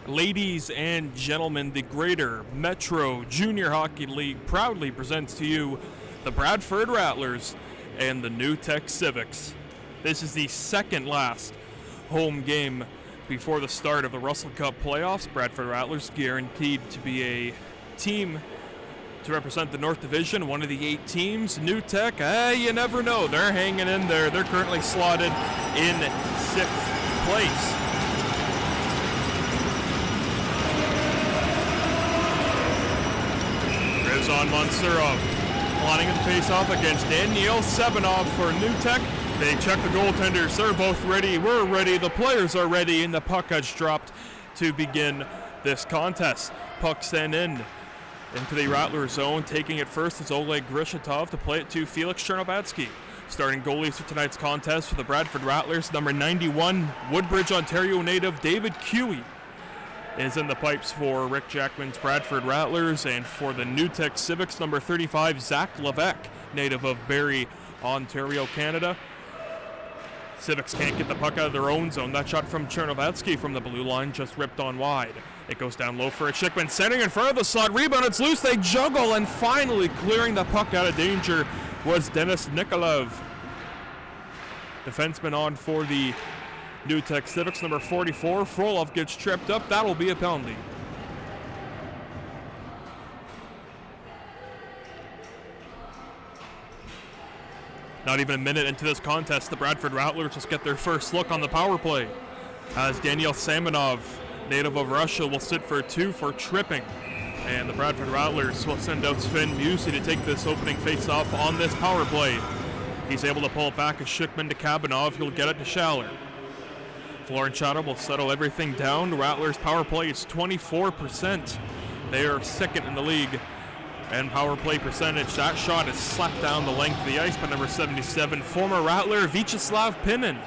Ladies and gentlemen, the Greater Metro Junior Hockey League proudly presents to you the Bradford Rattlers and the New Tech Civics. This is the second last home game before the start of the Russell Cup playoffs. Bradford Rattlers guaranteed to be a team to represent the North Division, one of the 8 teams. New Tech, you never know. They're hanging in there. They're currently slotted in 6th place. On Mansurov, lining the face-off against Daniel Sebanov for New Tech. They check the goaltenders. They're both ready. We're ready. The players are ready, and the puck has dropped to begin this contest. Puck sent into the Rattler zone. Taking it first is Oleg Grishatov to play it to Felix Chernobatsky. Starting goalies for tonight's contest for the Bradford Rattlers, number 91, Woodbridge, Ontario native David Cuyee is in the pipes for Rick Jackman's Bradford Rattlers, and for the New Tech Civics, number 35, Zach Levesque, native of Barrie, Ontario, Canada. Civics can't get the puck out of their own zone. That shot from Chernovatsky from the blue line just ripped on wide. It goes down low for a Schickman, sending in front of the slot. Rebound, it's loose, they juggle, and finally clearing the puck out of danger was Denis Nikolaev. Defenseman on for the New Tech Civics, number 44. Frolov gets tripped up. That'll be a penalty. Not even a minute into this contest, the Bradford Rattlers just get their first look on the power play, as Daniel Samanov, native of Russia, will sit for 2 for tripping. And the Bradford Rattlers will send out Sven Musi to take this opening face-off on this power play. He's able to pull it back as Schickman to Kabanov. He'll get it to Schaller. Florence Chatham will settle everything down. The Rattlers' power play is 24%. They are second in the league and power play percentage. That shot is slapped down the length of the ice by number 77, former Rattler Vyacheslav Pinin.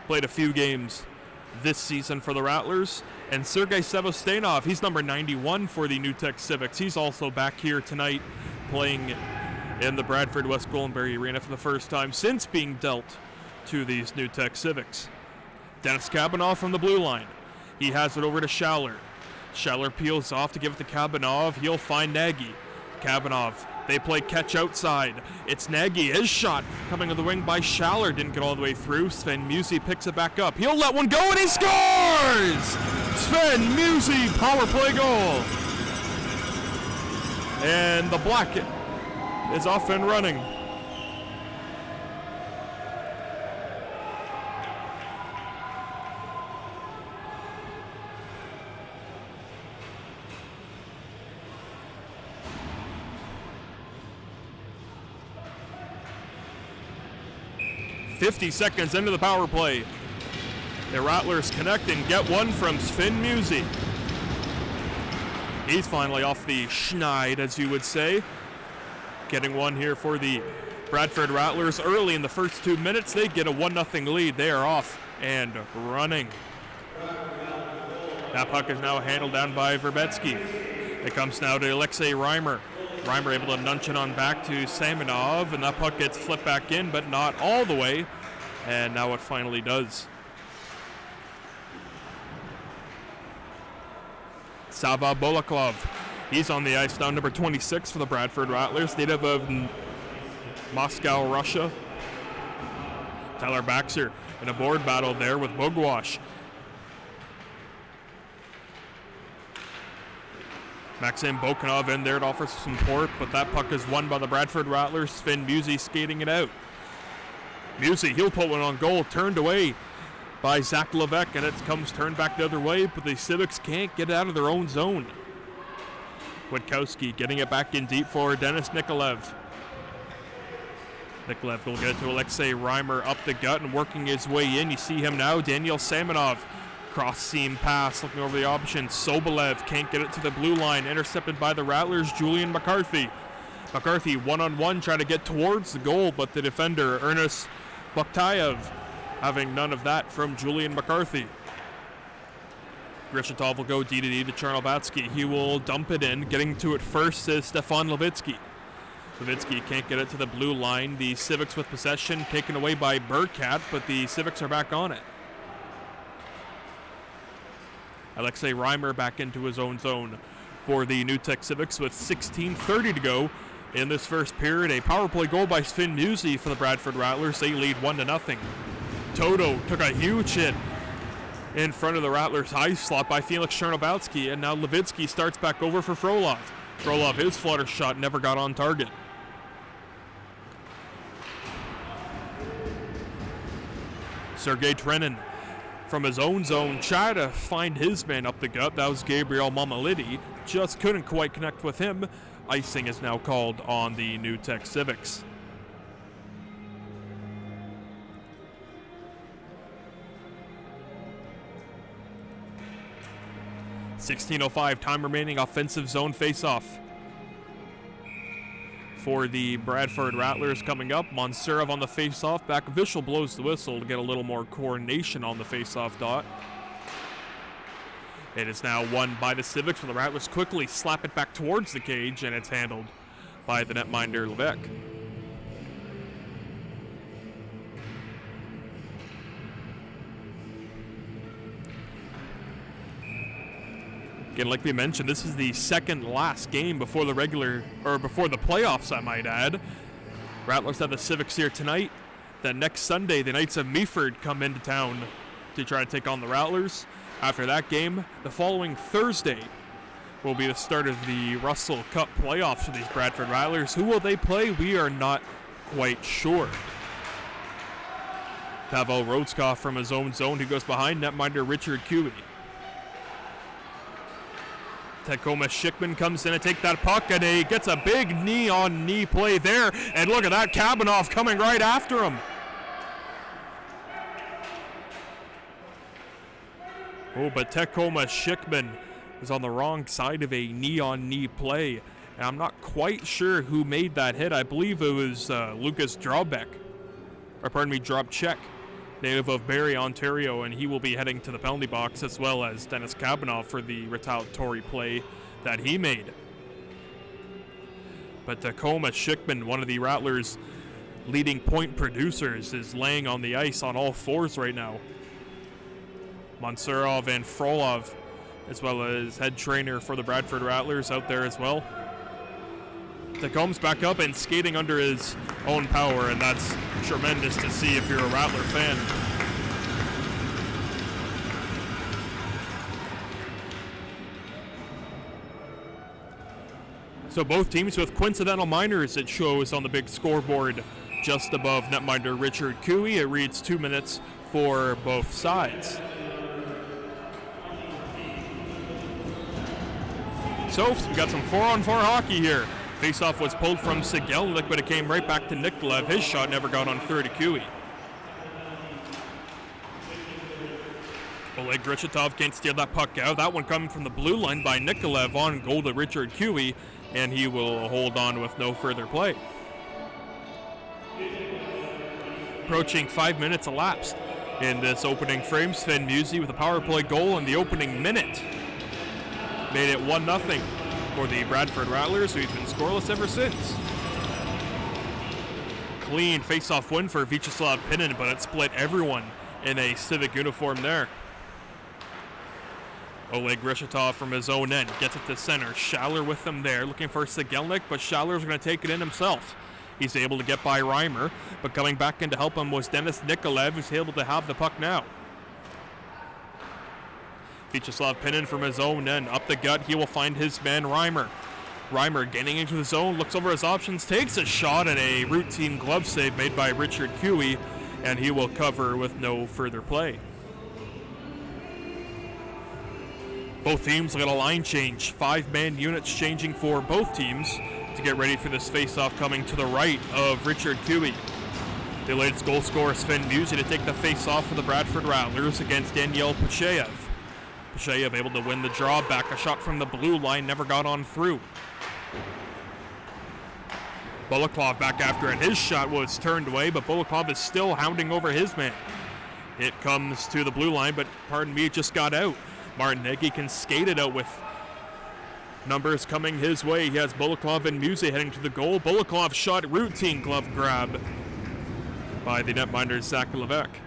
Played a few games this season for the Rattlers. And Sergei Sevostenov, he's number 91 for the New Tech Civics. He's also back here tonight playing in the Bradford West Goldenberry Arena for the first time since being dealt to these New Tech Civics. Dennis Kabanov from the blue line. He has it over to Schaller. Schaller peels off to give it to Kabanov. He'll find Nagy. Kabanov, they play catch outside. It's Nagy, his shot coming to the wing by Schaller. Didn't get all the way through. Sven Musi picks it back up. He'll let one go and he scores! Sven Musi, power play goal. And the Black is off and running. .50 seconds into the power play. The Rattlers connect and get one from Sven Musi. He's finally off the schneid, as you would say. Getting one here for the Bradford Rattlers early in the first 2 minutes. They get a 1-0 lead. They are off and running. That puck is now handled down by Verbetsky. It comes now to Alexei Reimer. Reimer able to nunch it on back to Samanov, and that puck gets flipped back in, but not all the way. And now it finally does. Sava Bolaklov, he's on the ice now, number 26 for the Bradford Rattlers, native of Moscow, Russia. Tyler Baxter in a board battle there with Bogwash. Maxim Bokanov in there to offer some support, but that puck is won by the Bradford Rattlers. Sven Musi skating it out. Musi, he'll put one on goal, turned away by Zach Levesque, and it comes turned back the other way, but the Civics can't get it out of their own zone. Witkowski getting it back in deep for Denis Nikolaev. Nikolaev will get it to Alexei Reimer up the gut and working his way in. You see him now, Daniel Samanov. Cross seam pass, looking over the option. Sobolev can't get it to the blue line. Intercepted by the Rattlers, Julian McCarthy. McCarthy one-on-one trying to get towards the goal, but the defender, Ernest Bukhtayev, having none of that from Julian McCarthy. Grishatov will go D-to-D to Chernobatsky. He will dump it in. Getting to it first is Stefan Levitsky. Levitsky can't get it to the blue line. The Civics with possession taken away by Burkett, but the Civics are back on it. Alexei Reimer back into his own zone for the New Tech Civics with 16:30 to go in this first period. A power play goal by Sven Musi for the Bradford Rattlers. They lead 1-0. Toto took a huge hit in front of the Rattlers' high slot by Felix Chernovalsky, and now Levitsky starts back over for Frolov. Frolov, his flutter shot never got on target. Sergei Trenin from his own zone tried to find his man up the gut. That was Gabriel Mamalidi. Just couldn't quite connect with him. Icing is now called on the New Tech Civics. .16:05 time remaining, offensive zone face-off for the Bradford Rattlers coming up. Monserov on the face-off. Back official blows the whistle to get a little more coordination on the face-off dot. It is now won by the Civics, where the Rattlers quickly slap it back towards the cage, and it's handled by the netminder Levesque. Again, like we mentioned, this is the second last game before the before the playoffs, I might add. Rattlers have the Civics here tonight. Then next Sunday, the Knights of Meaford come into town to try to take on the Rattlers. After that game, the following Thursday will be the start of the Russell Cup playoffs for these Bradford Rattlers. Who will they play? We are not quite sure. Pavel Rodskov from his own zone, who goes behind netminder Richard Cubey. Tacoma Schickman comes in to take that puck, and he gets a big knee-on-knee play there. And look at that, Kabanov coming right after him. Oh, but Tacoma Schickman is on the wrong side of a knee-on-knee play. And I'm not quite sure who made that hit. I believe it was Lucas Drobcheck, native of Barrie, Ontario, and he will be heading to the penalty box, as well as Dennis Kabanov for the retaliatory play that he made. But Tacoma Schickman, one of the Rattlers' leading point producers, is laying on the ice on all fours right now. Monserov and Frolov, as well as head trainer for the Bradford Rattlers, out there as well. Tacoma's back up and skating under his own power, and that's tremendous to see if you're a Rattler fan. So both teams with coincidental minors, it shows on the big scoreboard just above netminder Richard Cooey. It reads 2 minutes for both sides. So we got some 4-on-4 hockey here. Faceoff was pulled from Sigelnik, but it came right back to Nikolaev. His shot never got on third to Cooey. Oleg Grichetov can't steal that puck out. That one coming from the blue line by Nikolaev on goal to Richard Cooey, and he will hold on with no further play. Approaching 5 minutes elapsed in this opening frame. Sven Musi with a power play goal in the opening minute made it 1-0 for the Bradford Rattlers, who've been scoreless ever since. Clean face-off win for Vyacheslav Pinin, but it split everyone in a Civic uniform there. Oleg Grichetov from his own end gets it to center. Schaller with them there, looking for Sigelnik, but Schaller's going to take it in himself. He's able to get by Reimer, but coming back in to help him was Denis Nikolaev, who's able to have the puck now. Vyacheslav Pinin from his own end, up the gut, he will find his man Reimer. Reimer getting into the zone, looks over his options, takes a shot, and a routine glove save made by Richard Cooey, and he will cover with no further play. Both teams will get a line change. 5-man units changing for both teams to get ready for this face-off coming to the right of Richard Cooey. The latest goal scorer Sven Musi to take the face-off for the Bradford Rattlers against Daniel Pachev. Pachev able to win the draw back. A shot from the blue line never got on through. Bulaklov back after it. His shot was turned away, but Bulaklov is still hounding over his man. It comes to the blue line, but pardon me, it just got out. Martin Nagy can skate it out with numbers coming his way. He has Bulaklov and Musi heading to the goal. Bulaklov shot, routine glove grab by the netminder Zach Levesque.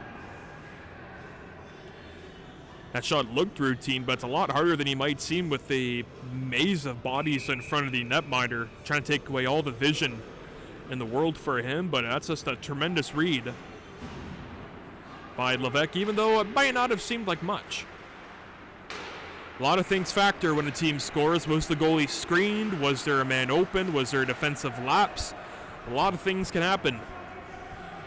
That shot looked routine, but it's a lot harder than he might seem with the maze of bodies in front of the netminder, trying to take away all the vision in the world for him, but that's just a tremendous read by Levesque, even though it might not have seemed like much. A lot of things factor when a team scores. Was the goalie screened? Was there a man open? Was there a defensive lapse? A lot of things can happen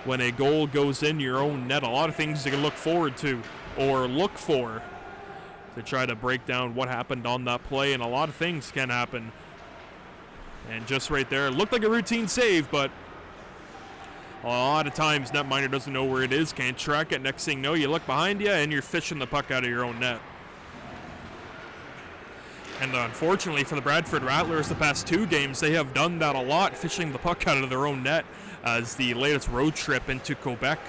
when a goal goes in your own net. A lot of things you can look forward to or look for to try to break down what happened on that play, and a lot of things can happen. And just right there, it looked like a routine save, but a lot of times netminder doesn't know where it is, can't track it. Next thing you know, you look behind you and you're fishing the puck out of your own net. And unfortunately for the Bradford Rattlers, the past 2 games, they have done that a lot, fishing the puck out of their own net, as the latest road trip into Quebec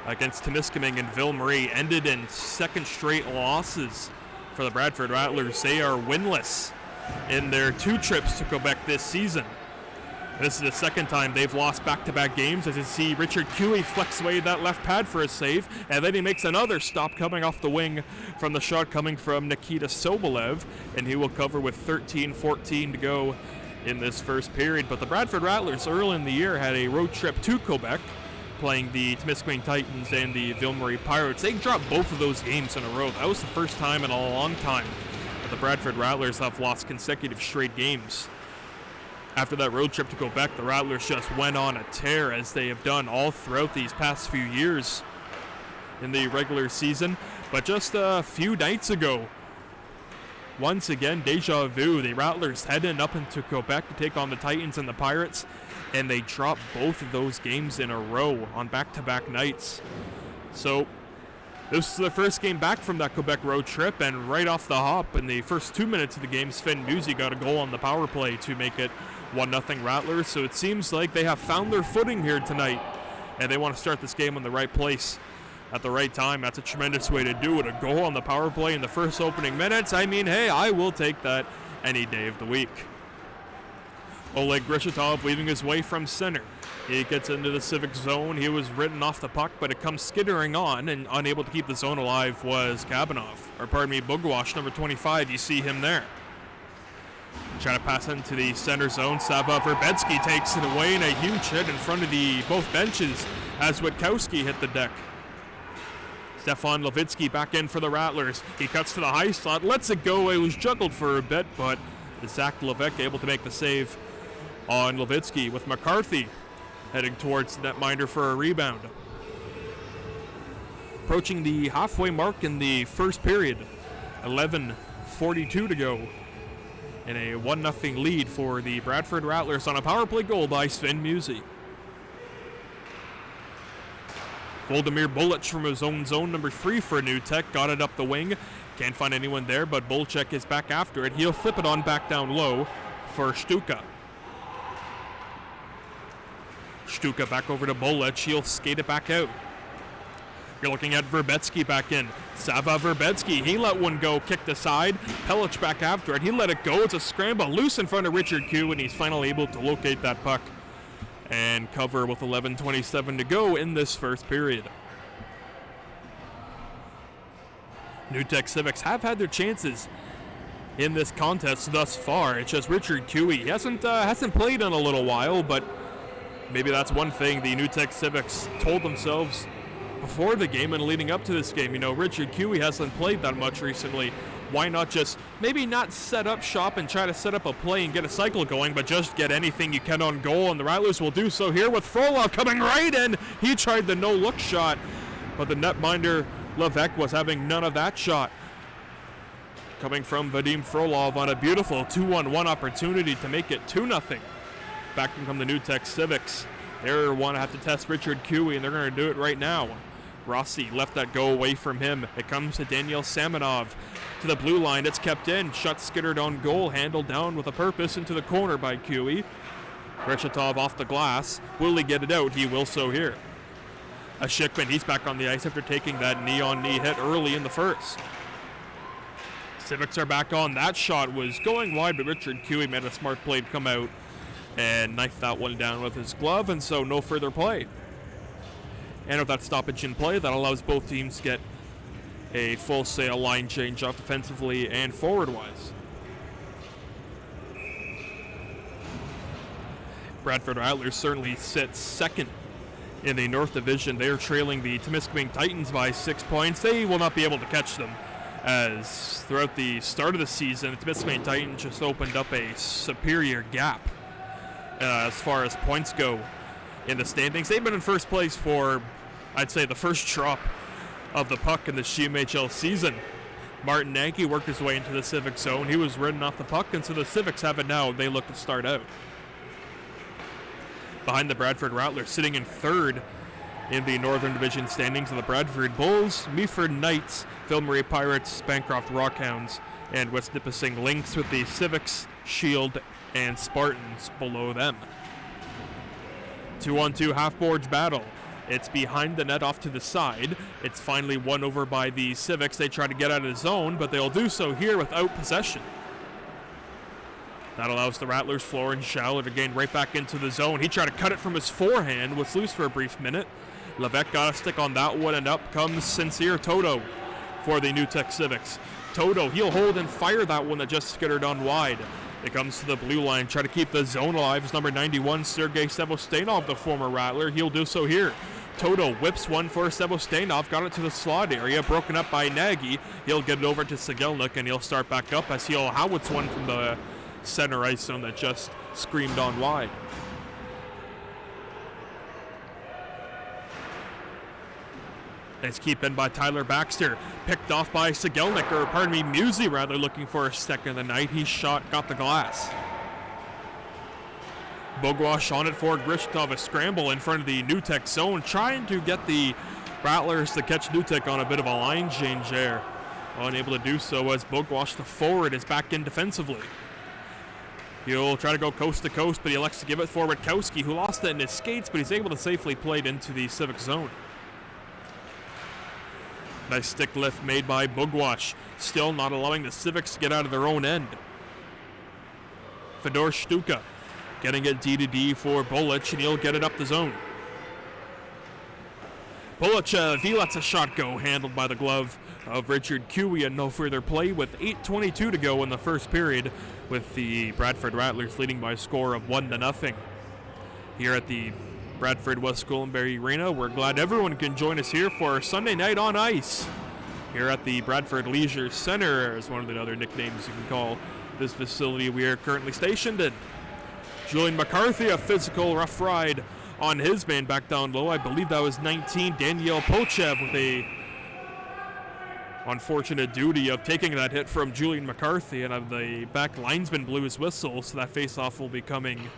against Temiskaming and Ville-Marie ended in 2nd straight losses for the Bradford Rattlers. They are winless in their 2 trips to Quebec this season. This is the 2nd time they've lost back-to-back games, as you see Richard Cooey flex away that left pad for a save, and then he makes another stop coming off the wing from the shot coming from Nikita Sobolev, and he will cover with 13:14 to go in this first period. But the Bradford Rattlers early in the year had a road trip to Quebec, playing the Temiskaming Titans and the Ville-Marie Pirates. They dropped both of those games in a row. That was the first time in a long time that the Bradford Rattlers have lost consecutive straight games. After that road trip to Quebec, the Rattlers just went on a tear, as they have done all throughout these past few years in the regular season. But just a few nights ago, once again, deja vu, the Rattlers headed up into Quebec to take on the Titans and the Pirates, and they dropped both of those games in a row on back-to-back nights. So this is the first game back from that Quebec road trip, and right off the hop, in the first 2 minutes of the game, Sven Musi got a goal on the power play to make it 1-0 Rattlers. So it seems like they have found their footing here tonight, and they want to start this game in the right place at the right time. That's a tremendous way to do it. A goal on the power play in the first opening minutes. I mean, hey, I will take that any day of the week. Oleg Grishatov leaving his way from center. He gets into the Civics zone. He was written off the puck, but it comes skittering on, and unable to keep the zone alive was Bogwash, number 25. You see him there. Trying to pass into the center zone. Sava Verbetsky takes it away, and a huge hit in front of the both benches as Witkowski hit the deck. Stefan Levitsky back in for the Rattlers. He cuts to the high slot, lets it go. It was juggled for a bit, but Zach Levesque able to make the save on Levitsky, with McCarthy heading towards the netminder for a rebound. Approaching the halfway mark in the first period. 11:42 to go. In a 1-0 lead for the Bradford Rattlers on a power play goal by Sven Musi. Voldemir Bulic from his own zone, number 3 for New Tech, got it up the wing. Can't find anyone there, but Bulchek is back after it. He'll flip it on back down low for Stuka. Stuka back over to Bulic. He'll skate it back out. You're looking at Verbetsky back in. Sava Verbetsky, he let one go, kicked aside. Pelic back after it. He let it go. It's a scramble loose in front of Richard Q, and he's finally able to locate that puck and cover with 11:27 to go in this first period. New Tech Civics have had their chances in this contest thus far. It's just Richard Cooey. He hasn't played in a little while, but maybe that's one thing the New Tech Civics told themselves before the game and leading up to this game. You know, Richard Cooey hasn't played that much recently. Why not just maybe not set up shop and try to set up a play and get a cycle going, but just get anything you can on goal, and the Rattlers will do so here with Frolov coming right in. He tried the no-look shot, but the netminder Levesque was having none of that shot. Coming from Vadim Frolov on a beautiful 2-on-1 opportunity to make it 2-0. Back can come the New Tech Civics. They want to have to test Richard Cooey, and they're going to do it right now. Rossi left that go away from him. It comes to Daniel Samonov to the blue line. It's kept in. Shot skittered on goal. Handled down with a purpose into the corner by Cooey. Grishatov off the glass. Will he get it out? He will so here. A Schickman, he's back on the ice after taking that knee-on-knee hit early in the first. Civics are back on. That shot was going wide, but Richard Cooey made a smart play to come out and knifed that one down with his glove, and so no further play. And with that stoppage in play, that allows both teams to get a full sail line change off defensively and forward-wise. Bradford Rattlers certainly sit second in the North Division. They are trailing the Temiskaming Titans by 6 points. They will not be able to catch them, as throughout the start of the season, the Temiskaming Titans just opened up a superior gap as far as points go in the standings. They've been in first place for, I'd say, the first drop of the puck in the GMHL season. Martin Nagy worked his way into the Civics zone. He was ridden off the puck, and so the Civics have it now. They look to start out. Behind the Bradford Rattlers, sitting in third in the Northern Division standings, are the Bradford Bulls, Meaford Knights, Ville-Marie Pirates, Bancroft Rockhounds, and West Nipissing Lynx, with the Civics, Shield, and Spartans below them. 2-on-2 half-boards battle. It's behind the net off to the side. It's finally won over by the Civics. They try to get out of the zone, but they'll do so here without possession. That allows the Rattlers, Florence Schaller, to gain right back into the zone. He tried to cut it from his forehand, was loose for a brief minute. Levesque got a stick on that one, and up comes Sincere Toto for the New Tech Civics. Toto, he'll hold and fire that one that just skittered on wide. It comes to the blue line, try to keep the zone alive is number 91, Sergei Sevostenov, the former Rattler. He'll do so here. Toto whips one for Sevostenov, got it to the slot area, broken up by Nagy. He'll get it over to Sigelnik, and he'll start back up as he'll howitz one from the center ice zone that just screamed on wide. Nice keep in by Tyler Baxter. Picked off by Sigelnik, or pardon me, Musey rather, looking for a second of the night. He shot, got the glass. Bogwash on it for Grishkov, a scramble in front of the New Tech zone, trying to get the Rattlers to catch New Tech on a bit of a line change there. Unable to do so as Bogwash, the forward, is back in defensively. He'll try to go coast to coast, but he elects to give it for Witkowski, who lost it in his skates, but he's able to safely play it into the Civic zone. Nice stick lift made by Bogwash, still not allowing the Civics to get out of their own end. Fedor Stuka getting it D-to-D for Bulich, and he'll get it up the zone. Bulich, he lets a shot go, handled by the glove of Richard Cui, and no further play with 8:22 to go in the first period, with the Bradford Rattlers leading by a score of 1-0. Here at the Bradford West Goldenberry Arena, we're glad everyone can join us here for Sunday night on ice. Here at the Bradford Leisure Center is one of the other nicknames you can call this facility we are currently stationed in. Julian McCarthy, a physical rough ride on his man back down low. I believe that was 19, Daniel Pochev, with a unfortunate duty of taking that hit from Julian McCarthy, and the back linesman blew his whistle, so that faceoff will be coming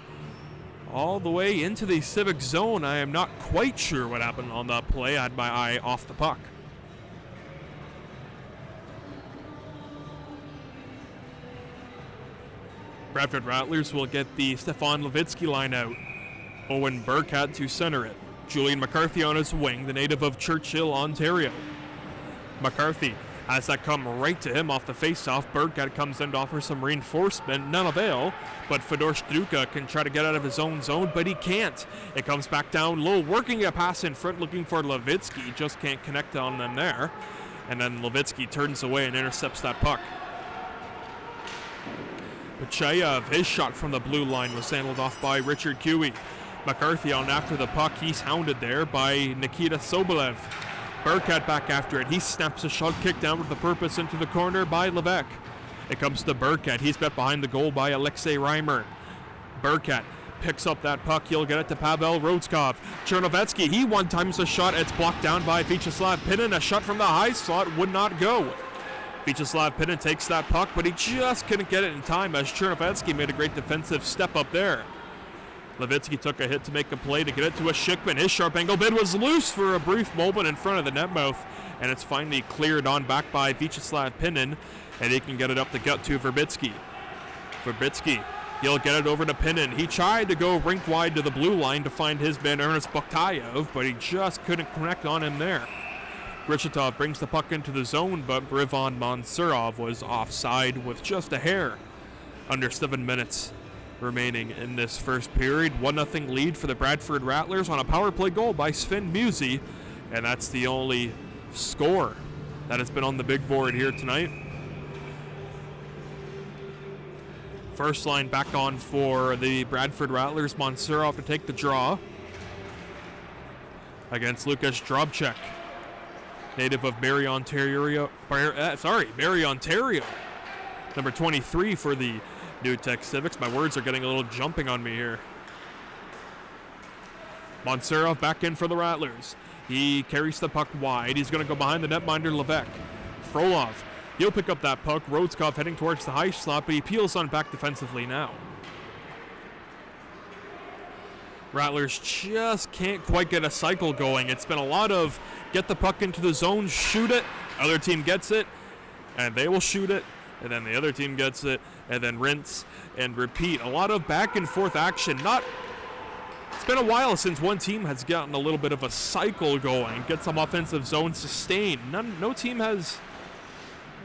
all the way into the Civic zone. I am not quite sure what happened on that play. I had my eye off the puck. Bradford Rattlers will get the Stefan Levitsky line out. Owen Burkett to center it. Julian McCarthy on his wing, the native of Churchill, Ontario. McCarthy has that come right to him off the faceoff. Burkett comes in to offer some reinforcement, none avail, but Fedor Struka can try to get out of his own zone, but he can't. It comes back down low, working a pass in front, looking for Levitsky, just can't connect on them there. And then Levitsky turns away and intercepts that puck. Pachayev, his shot from the blue line was handled off by Richard Cui. McCarthy on after the puck, he's hounded there by Nikita Sobolev. Burkett back after it. He snaps a shot kick down with the purpose into the corner by Levesque. It comes to Burkett. He's met behind the goal by Alexei Reimer. Burkett picks up that puck. He'll get it to Pavel Rodskov. Chernovetsky, he one-times a shot. It's blocked down by Vyacheslav Pinin. A shot from the high slot would not go. Vyacheslav Pinin takes that puck, but he just couldn't get it in time as Chernovetsky made a great defensive step up there. Levitsky took a hit to make a play to get it to a Schickman. His sharp angle bid was loose for a brief moment in front of the net mouth, and it's finally cleared on back by Vyacheslav Pinin, and he can get it up the gut to Verbitsky. Verbitsky, he'll get it over to Pinin. He tried to go rink wide to the blue line to find his man Ernest Buktayev, but he just couldn't connect on him there. Grishkov brings the puck into the zone, but Brivon Mansurov was offside with just a hair. Under 7 minutes remaining in this first period. 1-0 lead for the Bradford Rattlers on a power play goal by Sven Musey, and that's the only score that has been on the big board here tonight. First line back on for the Bradford Rattlers. Monserov to take the draw against Lucas Drobchek, native of Barrie, Ontario. Barrie, Ontario. Number 23 for the New Tech Civics. My words are getting a little jumping on me here. Monserov back in for the Rattlers. He carries the puck wide. He's going to go behind the netminder Levesque. Frolov, he'll pick up that puck. Rodskov heading towards the high slot, but he peels on back defensively now. Rattlers just can't quite get a cycle going. It's been a lot of get the puck into the zone, shoot it, other team gets it, and they will shoot it, and then the other team gets it, and then rinse and repeat. A lot of back and forth action. It's been a while since one team has gotten a little bit of a cycle going, get some offensive zone sustained. No team has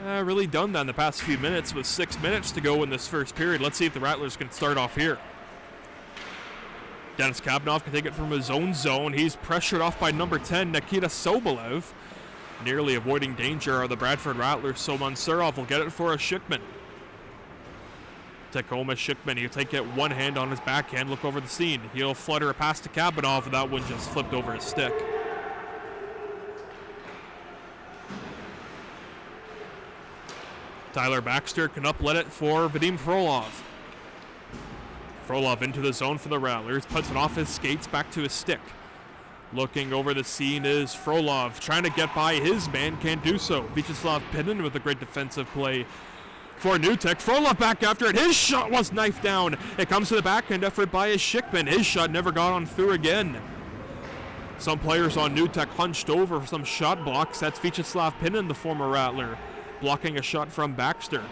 really done that in the past few minutes with 6 minutes to go in this first period. Let's see if the Rattlers can start off here. Denis Kabnov can take it from his own zone. He's pressured off by number 10, Nikita Sobolev. Nearly avoiding danger are the Bradford Rattlers, so Monserov will get it for a Schickman. Tacoma Schickman, he'll take it one hand on his backhand, look over the scene. He'll flutter a pass to Kabnov, and that one just flipped over his stick. Tyler Baxter can uplet it for Vadim Frolov. Frolov into the zone for the Rattlers, puts it off his skates back to his stick. Looking over the scene is Frolov, trying to get by his man, can't do so. Vyacheslav Pinin with a great defensive play for New Tech. Frolov back after it, his shot was knifed down. It comes to the backhand effort by his Schickman. His shot never got on through again. Some players on New Tech hunched over for some shot blocks. That's Vyacheslav Pinin, the former Rattler, blocking a shot from Baxter.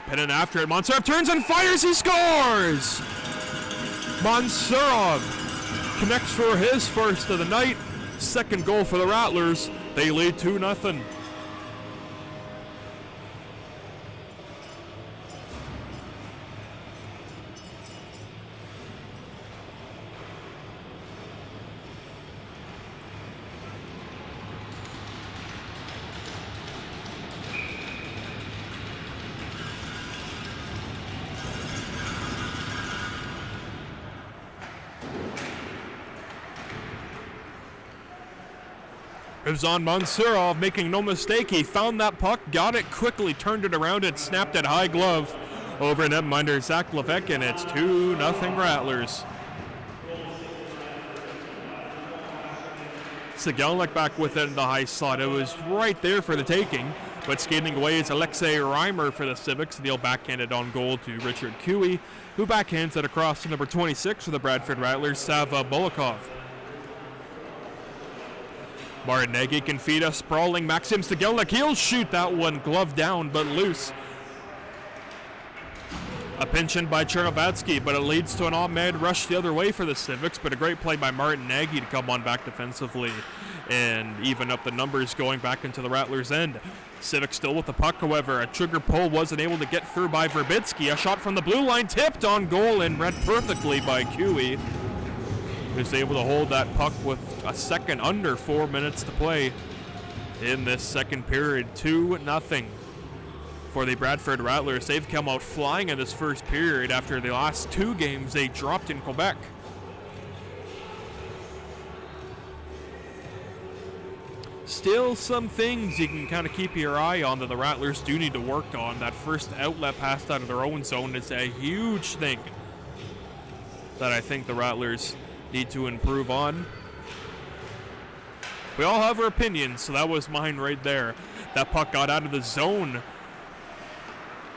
Pinin after it, Monserov turns and fires, he scores! Monserov connects for his first of the night. Second goal for the Rattlers. They lead 2-0. On Monserov, making no mistake, he found that puck, got it quickly, turned it around, and snapped it high glove over netminder Zach Levesque, and it's 2-0 Rattlers. Sigelnik back within the high slot. It was right there for the taking, but skating away is Alexei Reimer for the Civics, and he'll backhand it on goal to Richard Cooey, who backhands it across to number 26 for the Bradford Rattlers, Sava Bulakov. Martin Nagy can feed a sprawling Maxim Sigelnik. He'll shoot that one, glove down but loose. A pinch in by Chernovatsky, but it leads to an all-mad rush the other way for the Civics, but a great play by Martin Nagy to come on back defensively and even up the numbers going back into the Rattlers' end. Civics still with the puck, however. A trigger pull wasn't able to get through by Verbitsky. A shot from the blue line tipped on goal and read perfectly by Cooey, who's able to hold that puck with a second under 4 minutes to play in this second period. 2-0 for the Bradford Rattlers. They've come out flying in this first period after the last two games they dropped in Quebec. Still some things you can kind of keep your eye on that the Rattlers do need to work on. That first outlet pass out of their own zone is a huge thing that I think the Rattlers need to improve on. We all have our opinions, so that was mine right there. That puck got out of the zone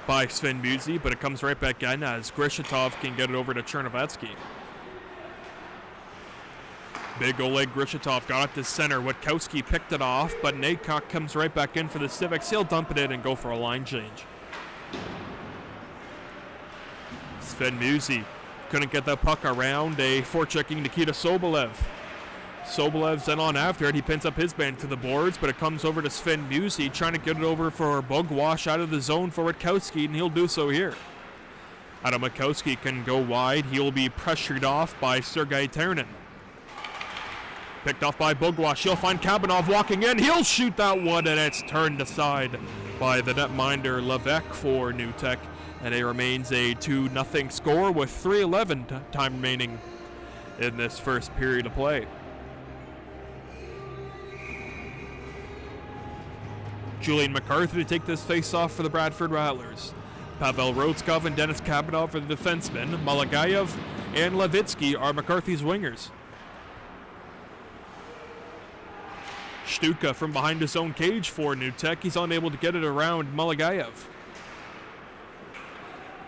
by Sven Musi, but it comes right back in as Grishitov can get it over to Chernovatsky. Big Oleg Grishitov got it to center. Witkowski picked it off, but Nadcock comes right back in for the Civics. He'll dump it in and go for a line change. Sven Musi couldn't get that puck around a forechecking Nikita Sobolev. Sobolev's then on after it. He pins up his man to the boards, but it comes over to Sven Musi, trying to get it over for Bogwash out of the zone for Witkowski, and he'll do so here. Adam Witkowski can go wide. He'll be pressured off by Sergei Ternin. Picked off by Bogwash. He'll find Kabanov walking in. He'll shoot that one, and it's turned aside by the netminder Levesque for New Tech. And it remains a 2-0 score with 3:11 time remaining in this first period of play. Julian McCarthy to take this face-off for the Bradford Rattlers. Pavel Rodskov and Dennis Kabanov for the defensemen. Malagayev and Levitsky are McCarthy's wingers. Stuka from behind his own cage for New Tech. He's unable to get it around Malagayev.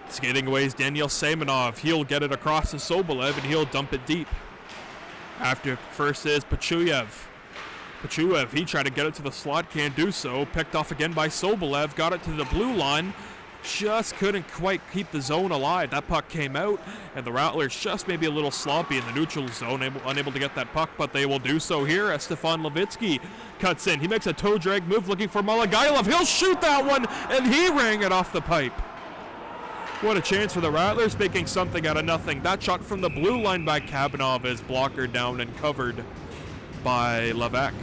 Skating away is Daniel Semenov. He'll get it across to Sobolev, and he'll dump it deep. After first is Pachuyev. Pachuyev, he tried to get it to the slot, can't do so. Picked off again by Sobolev, got it to the blue line. Just couldn't quite keep the zone alive. That puck came out, and the Rattlers just maybe a little sloppy in the neutral zone, unable to get that puck, but they will do so here as Stefan Levitsky cuts in. He makes a toe drag move looking for Malagailov. He'll shoot that one, and he rang it off the pipe. What a chance for the Rattlers, making something out of nothing. That shot from the blue line by Kabanov is blocker down and covered by Levesque.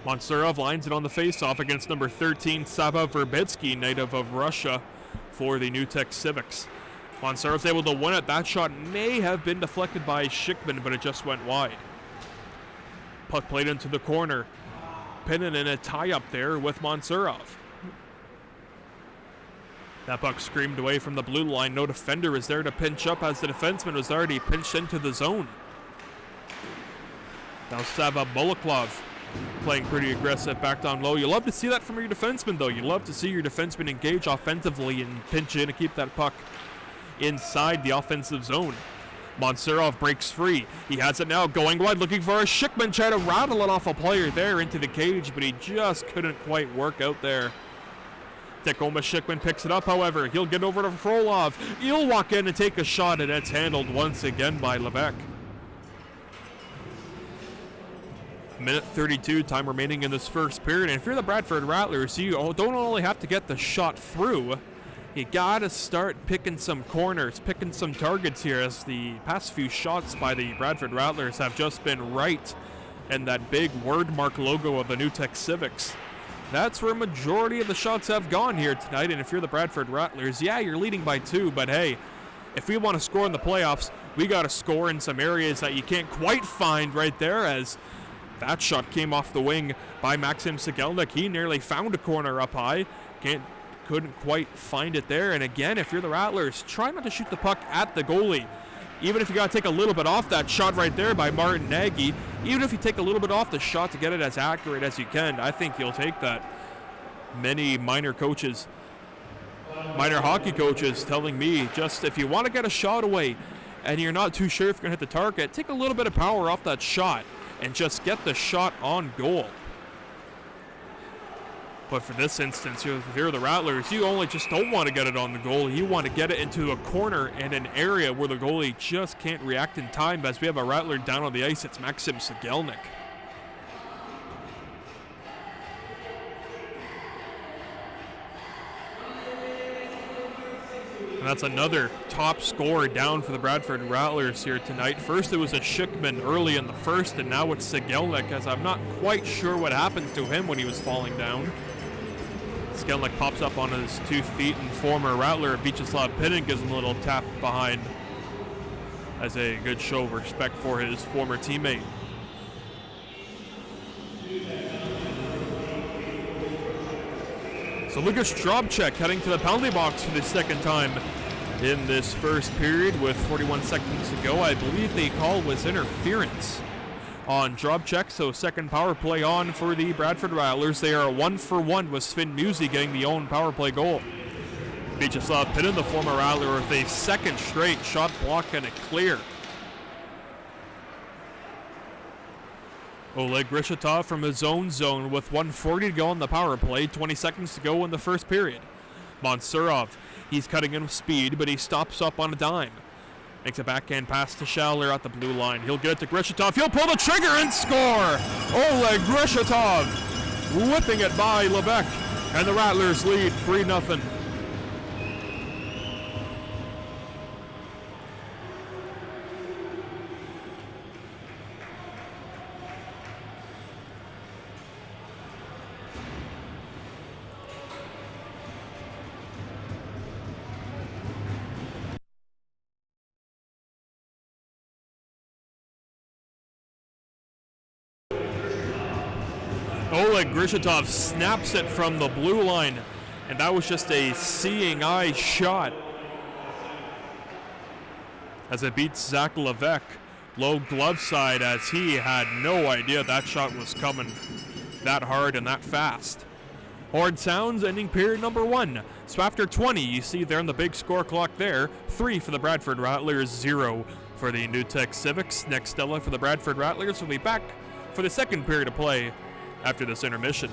Montserov lines it on the faceoff against number 13, Sava Verbitsky, native of Russia, for the New Tech Civics. Montserov's able to win it. That shot may have been deflected by Schickman, but it just went wide. Puck played into the corner. Pinnin in a tie-up there with Montserov. That puck screamed away from the blue line. No defender is there to pinch up as the defenseman was already pinched into the zone. Now Sava Boloklov playing pretty aggressive back down low. You love to see that from your defenseman, though. You love to see your defenseman engage offensively and pinch in and keep that puck inside the offensive zone. Montserov breaks free. He has it now going wide, looking for a Schickman. Try to rattle it off a player there into the cage, but he just couldn't quite work out there. Tacoma Schickman picks it up, however. He'll get over to Frolov. He'll walk in and take a shot, and it's handled once again by Levesque. Minute 32 time remaining in this first period. And if you're the Bradford Rattlers, you don't only have to get the shot through, you gotta start picking some corners, picking some targets here, as the past few shots by the Bradford Rattlers have just been right in that big word mark logo of the New Tech Civics. That's where a majority of the shots have gone here tonight. And if you're the Bradford Rattlers, yeah, you're leading by 2, but hey, if we want to score in the playoffs, we gotta score in some areas that you can't quite find right there, as that shot came off the wing by Maxim Sigelnik. He nearly found a corner up high. Couldn't quite find it there. And again, if you're the Rattlers, try not to shoot the puck at the goalie. Even if you got to take a little bit off that shot right there by Martin Nagy, even if you take a little bit off the shot to get it as accurate as you can, I think you'll take that. Many minor hockey coaches telling me, just if you want to get a shot away and you're not too sure if you're going to hit the target, take a little bit of power off that shot and just get the shot on goal. But for this instance, if you're the Rattlers, you only just don't want to get it on the goal. You want to get it into a corner and an area where the goalie just can't react in time. As we have a Rattler down on the ice, it's Maxim Sigelnik. And that's another top score down for the Bradford Rattlers here tonight. First it was a Schickman early in the first, and now it's Sigelnik, as I'm not quite sure what happened to him when he was falling down. Sigelnik pops up on his 2 feet, and former Rattler Vyacheslav Pinnin gives him a little tap behind as a good show of respect for his former teammate. So Lucas Drobchek heading to the penalty box for the second time in this first period with 41 seconds to go. I believe the call was interference on Drobchek, so second power play on for the Bradford Rattlers. They are 1-for-1 with Sven Musi getting the own power play goal. Vyacheslav Pinnin, the former Rattler, with a second straight shot block and a clear. Oleg Grishatov from his own zone with 1:40 to go on the power play, 20 seconds to go in the first period. Montserov, he's cutting in with speed, but he stops up on a dime. Makes a backhand pass to Schaller at the blue line. He'll get it to Grishatov. He'll pull the trigger and score! Oleg Grishatov whipping it by Levesque. And the Rattlers lead 3-0. Oleg Grishatov snaps it from the blue line, and that was just a seeing eye shot as it beats Zach Levesque low glove side, as he had no idea that shot was coming that hard and that fast. Horn sounds, ending period number 1. So after 20, you see there on the big score clock there, 3 for the Bradford Rattlers, 0 for the New Tech Civics. Next Stella for the Bradford Rattlers will be back for the second period of play after this intermission.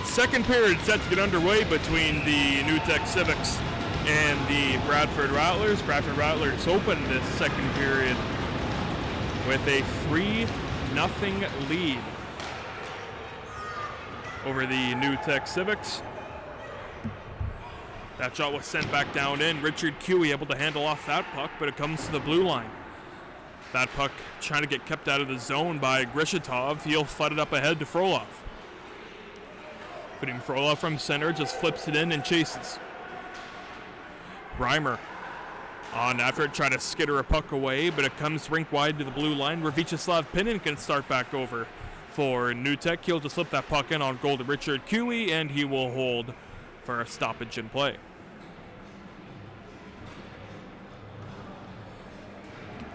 Second period set to get underway between the New Tech Civics and the Bradford Rattlers. Bradford Rattlers open this second period with a 3-0 lead over the New Tech Civics. That shot was sent back down in. Richard Cue able to handle off that puck, but it comes to the blue line. That puck trying to get kept out of the zone by Grishatov. He'll flood it up ahead to Frolov. Putting Frolov from center, just flips it in and chases. Reimer on after it, try to skitter a puck away, but it comes rink wide to the blue line where Vyacheslav Pinin can start back over for New Tech. He'll just slip that puck in on goal to Richard Cue, and he will hold for a stoppage in play.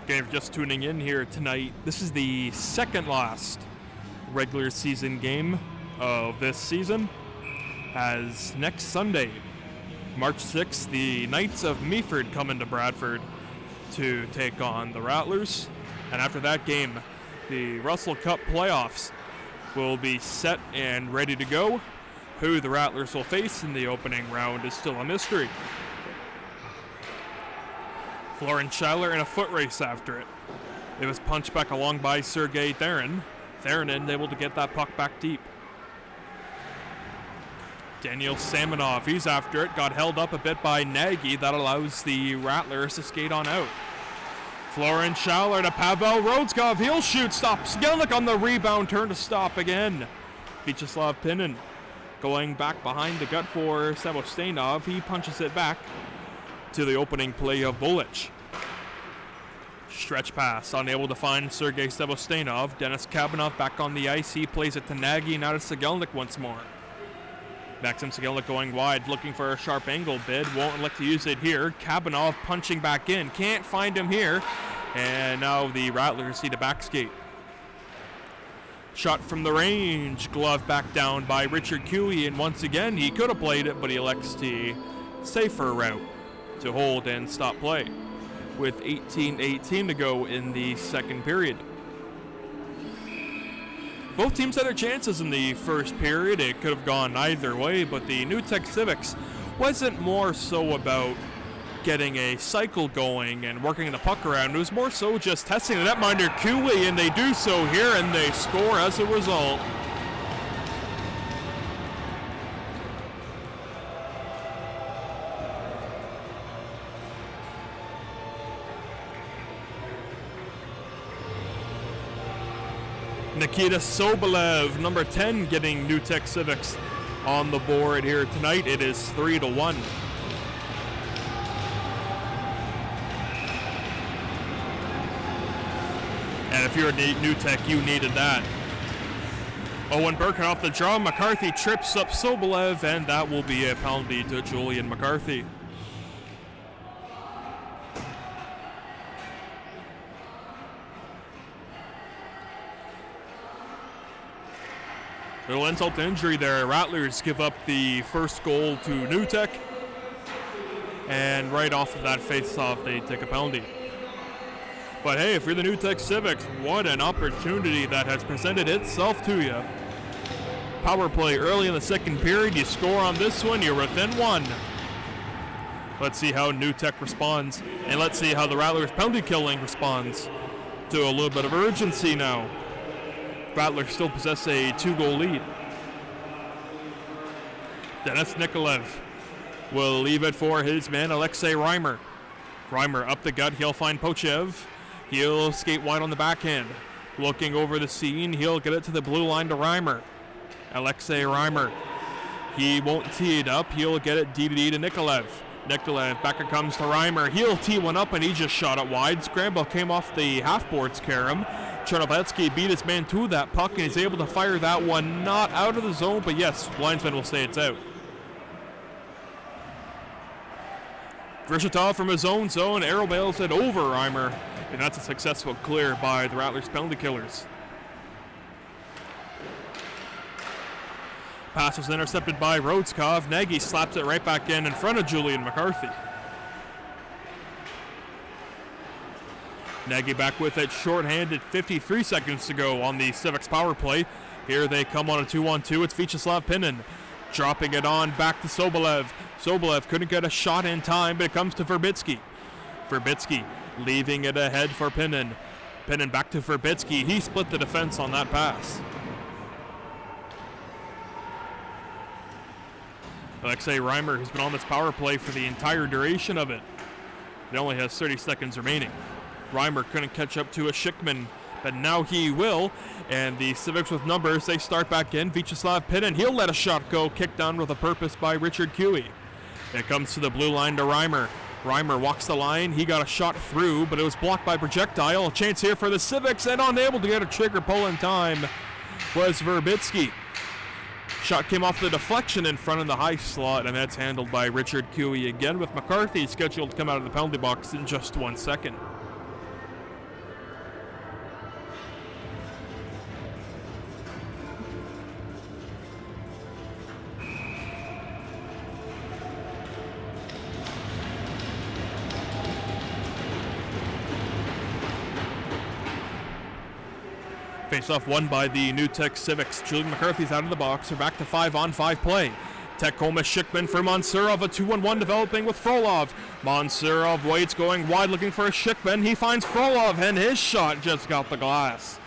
Again, if you're just tuning in here tonight, this is the second last regular season game of this season, as next Sunday, March 6th, the Knights of Meaford come into Bradford to take on the Rattlers. And after that game, the Russell Cup playoffs will be set and ready to go. Who the Rattlers will face in the opening round is still a mystery. Florence Schuyler in a foot race after it. It was punched back along by Sergei Theron. Theron able to get that puck back deep. Daniel Samonov, he's after it, got held up a bit by Nagy. That allows the Rattlers to skate on out. Florence Schuyler to Pavel Rodskov, he'll shoot, stop. Sigelnik on the rebound, turn to stop again. Vyacheslav Pinin going back behind the gut for Sevostenov. He punches it back to the opening play of Bulich. Stretch pass, unable to find Sergei Sevostenov. Denis Kabanov back on the ice. He plays it to Nagy, now to Sigelnik once more. Maxim Sigelnik going wide, looking for a sharp angle bid. Won't elect to use it here. Kabanov punching back in. Can't find him here. And now the Rattlers see the back skate. Shot from the range. Glove back down by Richard Cue. And once again, he could have played it, but he elects the safer route to hold and stop play. With 18:18 to go in the second period. Both teams had their chances in the first period. It could have gone either way, but the New Tech Civics wasn't more so about getting a cycle going and working the puck around. It was more so just testing the netminder Cue, and they do so here, and they score as a result. Nikita Sobolev, number 10, getting New Tech Civics on the board here tonight. It is 3-1. And if you're a New Tech, you needed that. Owen Burke off the draw. McCarthy trips up Sobolev, and that will be a penalty to Julian McCarthy. Little insult to injury there. Rattlers give up the first goal to New Tech. And right off of that face-off, they take a penalty. But hey, if you're the New Tech Civics, what an opportunity that has presented itself to you. Power play early in the second period. You score on this one, you're within one. Let's see how New Tech responds. And let's see how the Rattlers penalty killing responds to a little bit of urgency now. Rattlers still possess a 2-goal lead. Denis Nikolaev will leave it for his man, Alexei Reimer. Reimer up the gut. He'll find Pochev. He'll skate wide on the backhand. Looking over the scene. He'll get it to the blue line to Reimer. Alexei Reimer. He won't tee it up. He'll get it D-to-D to Nikolaev. Nikolaev, back it comes to Reimer. He'll tee one up, and he just shot it wide. Scramble came off the half-boards, Karam. Chernovetsky beat his man to that puck, and he's able to fire that one not out of the zone, but yes, linesman will say it's out. Grishitov from his own zone, aerobails it over Reimer, and that's a successful clear by the Rattlers penalty killers. Pass was intercepted by Rodskov. Nagy slaps it right back in front of Julian McCarthy. Nagy back with it, shorthanded, 53 seconds to go on the Civics power play. Here they come on a 2-on-2. It's Vyacheslav Pinin dropping it on back to Sobolev. Sobolev couldn't get a shot in time, but it comes to Verbitsky. Verbitsky leaving it ahead for Pinin. Pinin back to Verbitsky. He split the defense on that pass. Alexei Reimer, who's been on this power play for the entire duration of it. It only has 30 seconds remaining. Reimer couldn't catch up to a Schickman, but now he will. And the Civics with numbers, they start back in. Vyacheslav Pinin, he'll let a shot go. Kicked down with a purpose by Richard Cui. It comes to the blue line to Reimer. Reimer walks the line. He got a shot through, but it was blocked by projectile. A chance here for the Civics, and unable to get a trigger pull in time was Verbitsky. Shot came off the deflection in front of the high slot, and that's handled by Richard Cui again, with McCarthy scheduled to come out of the penalty box in just 1 second. Face-off won by the New Tech Civics. Julian McCarthy's out of the box. We're back to 5-on-5 play. Tecoma Schickman for Mansurov. A 2-on-1 developing with Frolov. Mansurov waits, going wide, looking for a Schickman. He finds Frolov, and his shot just got the glass.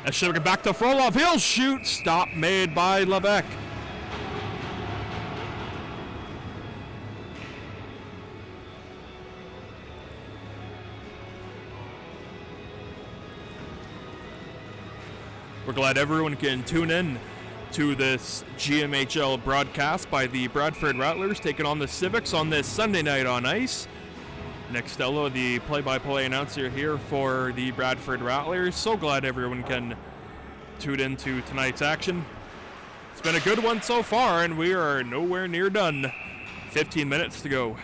As Schickman back to Frolov. He'll shoot. Stop made by Levesque. We're glad everyone can tune in to this GMHL broadcast by the Bradford Rattlers taking on the Civics on this Sunday night on ice. Nick Stello, the play-by-play announcer here for the Bradford Rattlers. So glad everyone can tune into tonight's action. It's been a good one so far, and we are nowhere near done. 15 minutes to go.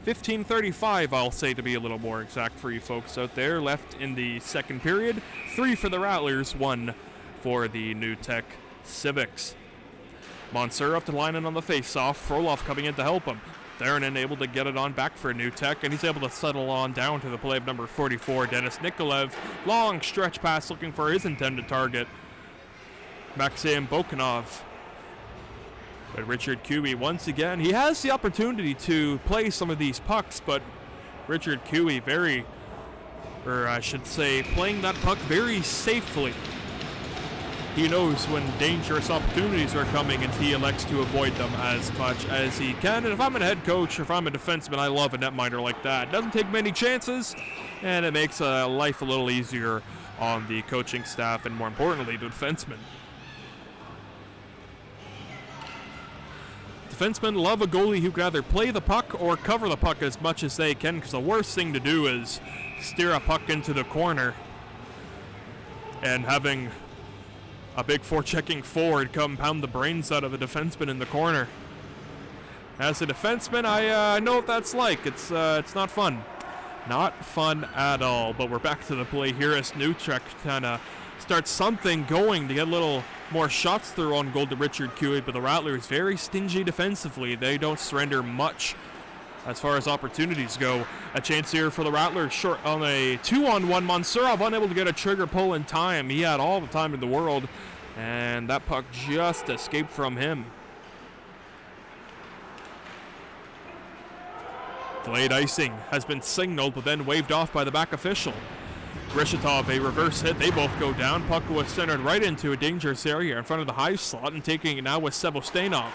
15:35, I'll say, to be a little more exact for you folks out there, left in the second period. 3 for the Rattlers, 1 for the New Tech Civics. Mansurov to line in on the face-off. Frolov coming in to help him. Therenin able to get it on back for New Tech, and he's able to settle on down to the play of number 44, Denis Nikolaev. Long stretch pass looking for his intended target, Maxim Bokanov. But Richard Cui, once again, he has the opportunity to play some of these pucks, but Richard Cui playing that puck very safely. He knows when dangerous opportunities are coming, and he elects to avoid them as much as he can. And if I'm a head coach, if I'm a defenseman, I love a netminder like that. It doesn't take many chances, and it makes life a little easier on the coaching staff, and more importantly, the defenseman. Defensemen love a goalie who can either play the puck or cover the puck as much as they can, because the worst thing to do is steer a puck into the corner and having a big forechecking forward come pound the brains out of a defenseman in the corner. As a defenseman, I know what that's like. It's not fun. Not fun at all. But we're back to the play here as New Tech kind of starts something going to get a little more shots through on goal to Richard Cui, but the Rattlers very stingy defensively. They don't surrender much as far as opportunities go. A chance here for the Rattlers, short on a 2-on-1. Mansurov unable to get a trigger pull in time. He had all the time in the world, and that puck just escaped from him. Delayed icing has been signaled, but then waved off by the back official. Grishitov, a reverse hit. They both go down. Puck was centered right into a dangerous area in front of the high slot, and taking it now with Sevostenov.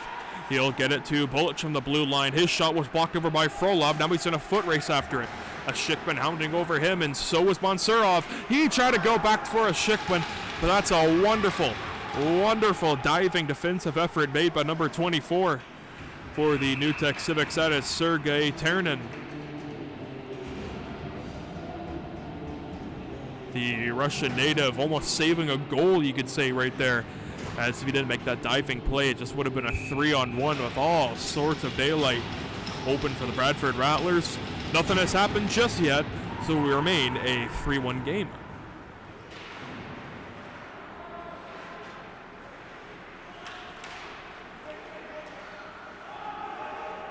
He'll get it to Bullich from the blue line. His shot was blocked over by Frolov. Now he's in a foot race after it. A Schickman hounding over him, and so was Bonsurov. He tried to go back for a Schickman, but that's a wonderful, wonderful diving defensive effort made by number 24 for the New Tech Civics. That is Sergei Ternin. The Russian native almost saving a goal, you could say, right there. As if he didn't make that diving play, it just would have been a 3-on-1 with all sorts of daylight open for the Bradford Rattlers. Nothing has happened just yet, so we remain a 3-1 game.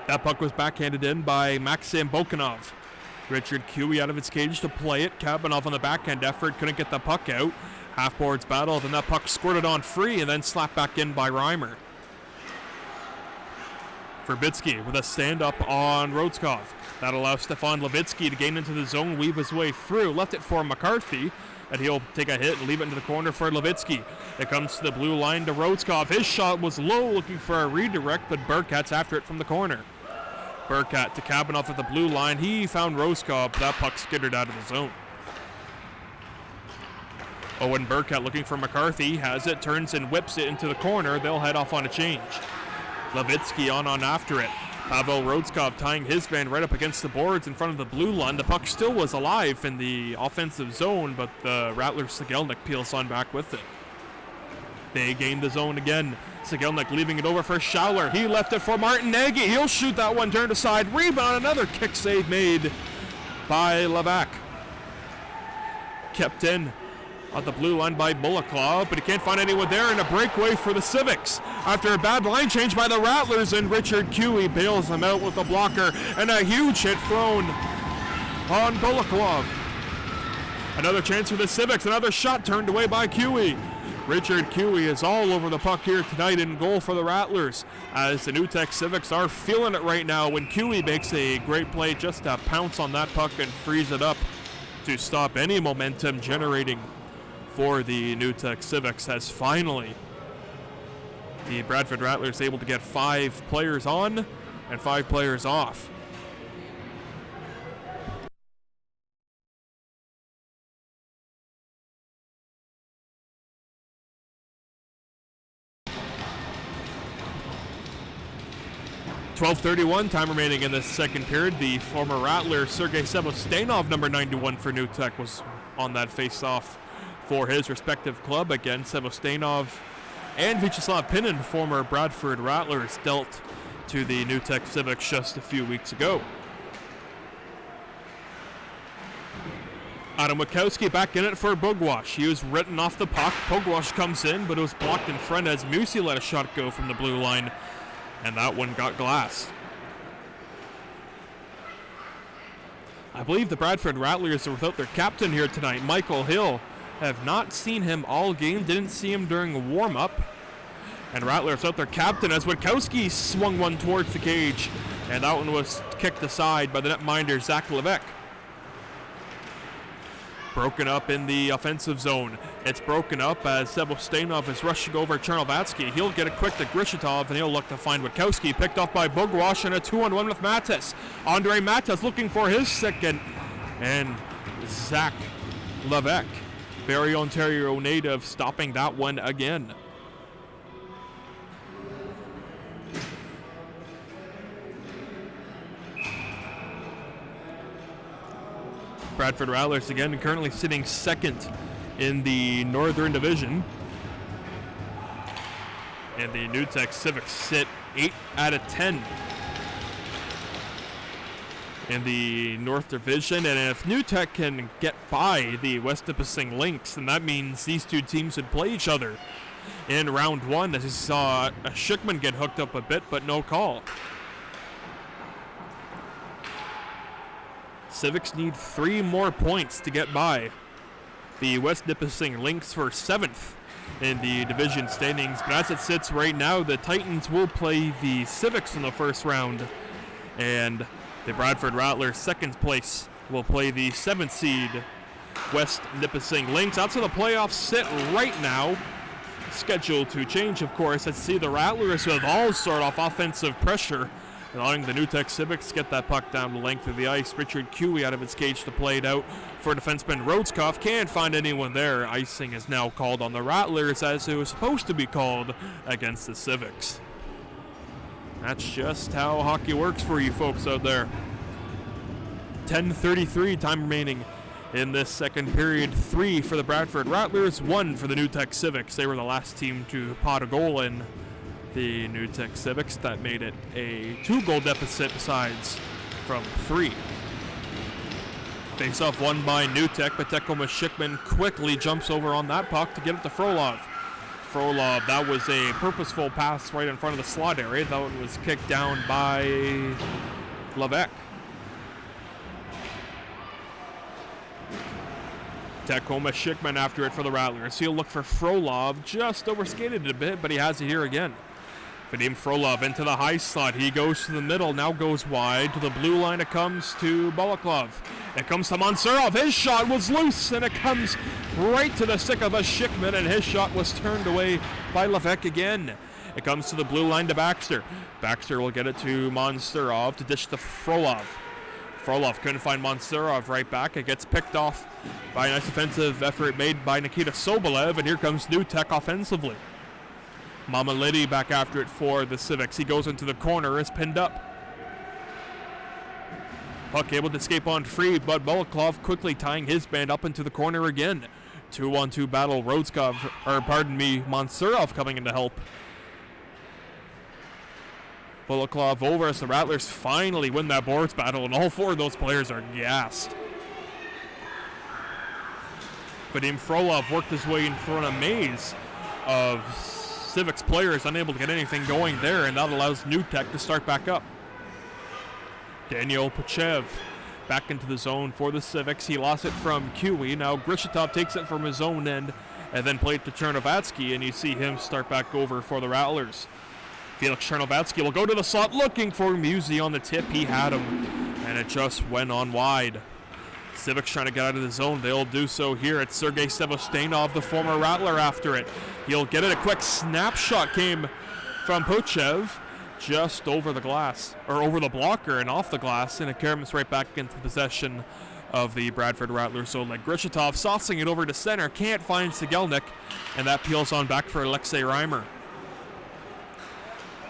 That puck was backhanded in by Maxim Bokanov. Richard Cui out of its cage to play it. Kabanov on the backhand effort, couldn't get the puck out. Half-boards battle, then that puck squirted on free and then slapped back in by Reimer. Verbitsky with a stand-up on Rodskov. That allows Stefan Levitsky to gain into the zone, weave his way through. Left it for McCarthy, and he'll take a hit and leave it into the corner for Levitsky. It comes to the blue line to Rodskov. His shot was low, looking for a redirect, but Burkat's after it from the corner. Burkat to Kabanov at the blue line. He found Rodskov, but that puck skittered out of the zone. Owen Burkat looking for McCarthy, has it, turns and whips it into the corner. They'll head off on a change. Levitsky on after it. Pavel Rodskov tying his man right up against the boards in front of the blue line. The puck still was alive in the offensive zone, but the Rattlers Sigelnik peels on back with it. They gain the zone again. Sigelnik leaving it over for Schauler. He left it for Martin Nagy. He'll shoot that one, turned aside. Rebound, another kick save made by Levac. Kept in on the blue line by Bulakov, but he can't find anyone there, and a breakaway for the Civics. After a bad line change by the Rattlers, and Richard Cui bails them out with a blocker, and a huge hit thrown on Bulakov. Another chance for the Civics, another shot turned away by Cui. Richard Cui is all over the puck here tonight in goal for the Rattlers, as the New Tech Civics are feeling it right now when Cui makes a great play just to pounce on that puck and freeze it up to stop any momentum generating for the New Tech Civics, as finally the Bradford Rattlers able to get 5 players on and 5 players off. .12:31 time remaining in this second period. The former Rattler Sergei Sevostenov, number 91 for New Tech, was on that face-off for his respective club. Again, Sevostenov and Vyacheslav Pinin, former Bradford Rattlers, dealt to the New Tech Civics just a few weeks ago. Adam Witkowski back in it for Bugwash. He was written off the puck. Bugwash comes in, but it was blocked in front as Musi let a shot go from the blue line, and that one got glass. I believe the Bradford Rattlers are without their captain here tonight, Michael Hill. Have not seen him all game, didn't see him during a warm-up. And Rattlers without their captain as Witkowski swung one towards the cage, and that one was kicked aside by the netminder Zach Levesque. Broken up in the offensive zone. It's broken up as Sevostenov is rushing over Chernovatsky. He'll get it quick to Grishitov, and he'll look to find Witkowski. Picked off by Bugwash, and a 2-on-1 with Matas. Andre Matas looking for his second. And Zach Levesque, Barrie, Ontario native, stopping that one again. Bradford Rattlers again currently sitting second in the Northern Division. And the New Tech Civics sit 8 out of 10 in the North Division. And if New Tech can get by the West Nipissing Lynx, then that means these two teams would play each other in round 1, as you saw Schickman get hooked up a bit, but no call. Civics need 3 more points to get by the West Nipissing Lynx for 7th in the division standings. But as it sits right now, the Titans will play the Civics in the first round, and the Bradford Rattlers, 2nd place, will play the 7th seed West Nipissing Lynx. That's where the playoffs sit right now. Scheduled to change, of course. Let's see the Rattlers with all sort of offensive pressure, allowing the New Tech Civics to get that puck down the length of the ice. Richard Cuyee out of its cage to play it out for defenseman Rhodeskopf. Can't find anyone there. Icing is now called on the Rattlers, as it was supposed to be called against the Civics. That's just how hockey works for you folks out there. 10:33 time remaining in this second period. 3 for the Bradford Rattlers, 1 for the New Tech Civics. They were the last team to pot a goal in the New Tech Civics. That made it a 2-goal deficit besides from 3. Face-off won by New Tech, but Tacoma Schickman quickly jumps over on that puck to get it to Frolov. Frolov, that was a purposeful pass right in front of the slot area. That one was kicked down by Levesque. Tacoma Schickman after it for the Rattlers. He'll look for Frolov, just overskated it a bit, but he has it here again. Vadim Frolov into the high slot. He goes to the middle, now goes wide. To the blue line it comes to Balaklov. It comes to Monserov. His shot was loose, and it comes right to the stick of a Schickman, and his shot was turned away by Levesque again. It comes to the blue line to Baxter. Baxter will get it to Monserov to dish to Frolov. Frolov couldn't find Monserov right back. It gets picked off by a nice defensive effort made by Nikita Sobolev, and here comes New Tech offensively. Mamalidi back after it for the Civics. He goes into the corner, is pinned up. Puck able to escape on free, but Balaklov quickly tying his band up into the corner again. 2-on-2 battle. Monserov coming in to help. Balaklov over as the Rattlers finally win that boards battle, and all 4 of those players are gassed. Vadim Frolov worked his way in front of a maze of Civics players, unable to get anything going there, and that allows New Tech to start back up. Daniel Pachev back into the zone for the Civics. He lost it from Cuyee. Now Grishitov takes it from his own end and then played to Chernovatsky, and you see him start back over for the Rattlers. Felix Chernovatsky will go to the slot looking for Musi on the tip. He had him, and it just went on wide. Civics trying to get out of the zone. They'll do so here. It's Sergei Sevostenov, the former Rattler, after it. He'll get it. A quick snapshot came from Puchev just over the glass, or over the blocker and off the glass, and it comes right back into possession of the Bradford Rattlers. So like Grishitov saucing it over to center, can't find Sigelnik, and that peels on back for Alexei Reimer.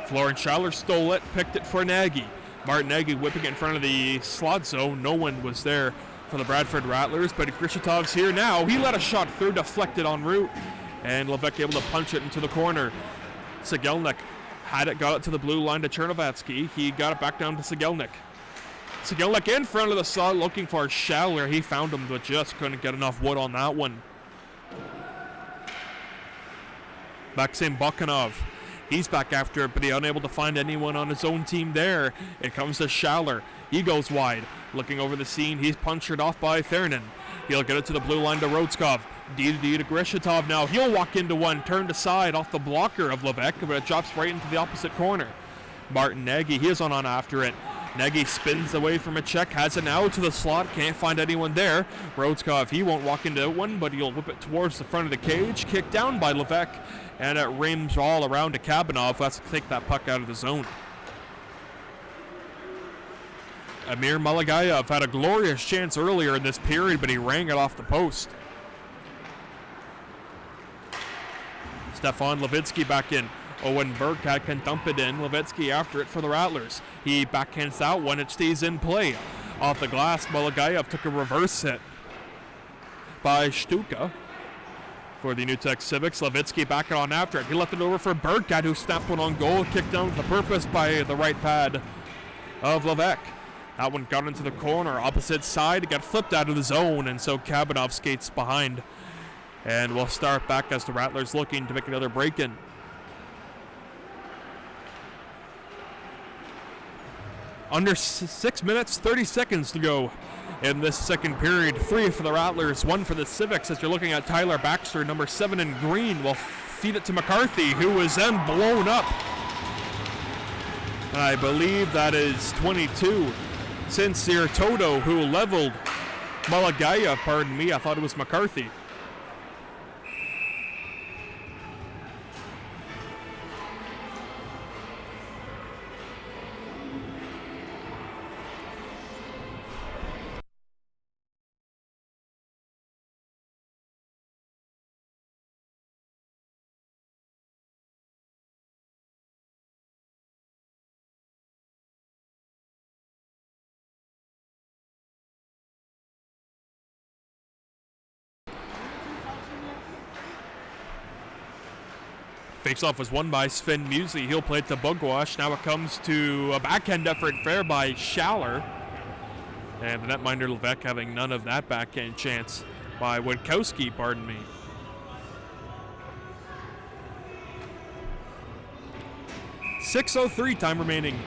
Florence Schaller stole it, picked it for Nagy. Martin Nagy whipping it in front of the slot zone. No one was there for the Bradford Rattlers, but Grishitov's here now. He let a shot through, deflected en route, and Levesque able to punch it into the corner. Sigelnik had it, got it to the blue line to Chernovatsky. He got it back down to Sigelnik. Sigelnik in front of the slot looking for Schaller. He found him, but just couldn't get enough wood on that one. Maxim Bokhanov. He's back after it, but he's unable to find anyone on his own team there. It comes to Schaller. He goes wide. Looking over the scene, he's punctured off by Theranen. He'll get it to the blue line to Rhodeskov. D to Grishitov now. He'll walk into one, turned aside off the blocker of Levesque, but it drops right into the opposite corner. Martin Nagy, he is on after it. Nagy spins away from a check, has it now to the slot, can't find anyone there. Rhodeskov, he won't walk into one, but he'll whip it towards the front of the cage. Kicked down by Levesque, and it rims all around to Kabinov. Let's take that puck out of the zone. Amir Malagayev had a glorious chance earlier in this period, but he rang it off the post. Stefan Levitsky back in. Owen Burkhardt can dump it in. Levitsky after it for the Rattlers. He backhands out one. It stays in play. Off the glass, Malagayev took a reverse hit by Stuka for the New Tech Civics. Levitsky back on after it. He left it over for Burkhardt, who snapped one on goal. Kicked down to the purpose by the right pad of Levesque. That one got into the corner. Opposite side. It got flipped out of the zone, and so Kabinov skates behind. And we'll start back as the Rattlers looking to make another break-in. Under 6 minutes, 30 seconds to go in this second period. 3 for the Rattlers, 1 for the Civics. As you're looking at Tyler Baxter, number 7 in green, will feed it to McCarthy, who was then blown up. I believe that is 22. Sincere Toto, who leveled Malagayev, pardon me. I thought it was McCarthy. Faceoff was won by Sven Musi. He'll play it to Bugwash. Now it comes to a backhand effort fair by Schaller. And the netminder Levesque having none of that backhand chance by Witkowski, pardon me. .6:03 time remaining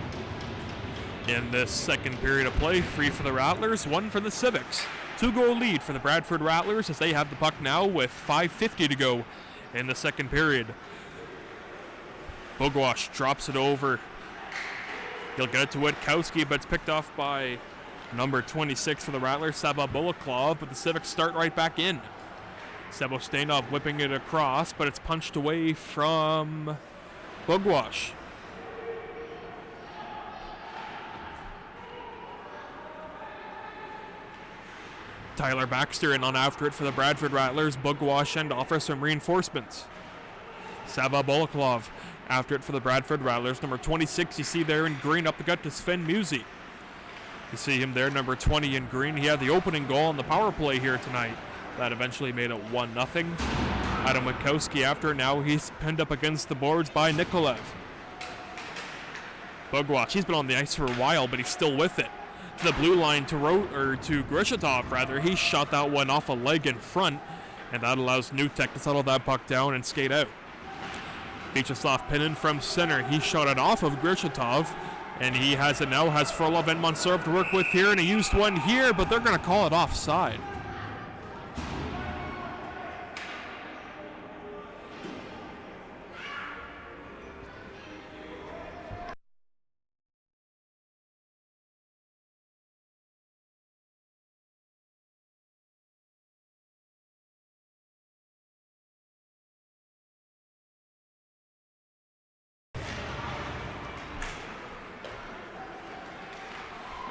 in this second period of play. 3 for the Rattlers, 1 for the Civics. 2-goal lead for the Bradford Rattlers as they have the puck now with 5:50 to go in the second period. Bugwash drops it over. He'll get it to Witkowski, but it's picked off by number 26 for the Rattlers, Sava Bulaklov, but the Civics start right back in. Sebo Stanov whipping it across, but it's punched away from Bugwash. Tyler Baxter in on after it for the Bradford Rattlers. Bugwash and offers some reinforcements. Sava Bulaklov after it for the Bradford Rattlers. Number 26 you see there in green up the gut to Sven Musi. You see him there, number 20 in green. He had the opening goal on the power play here tonight. That eventually made it 1-0. Adam Witkowski after. Now he's pinned up against the boards by Nikolaev. Bugwash, he's been on the ice for a while, but he's still with it. To the blue line to Grishatov rather. He shot that one off a leg in front, and that allows Nutek to settle that puck down and skate out. Vyacheslav Pinin from center. He shot it off of Grishatov, and he has it now. Has Frolov and Mansurov to work with here, and he used one here, but they're going to call it offside.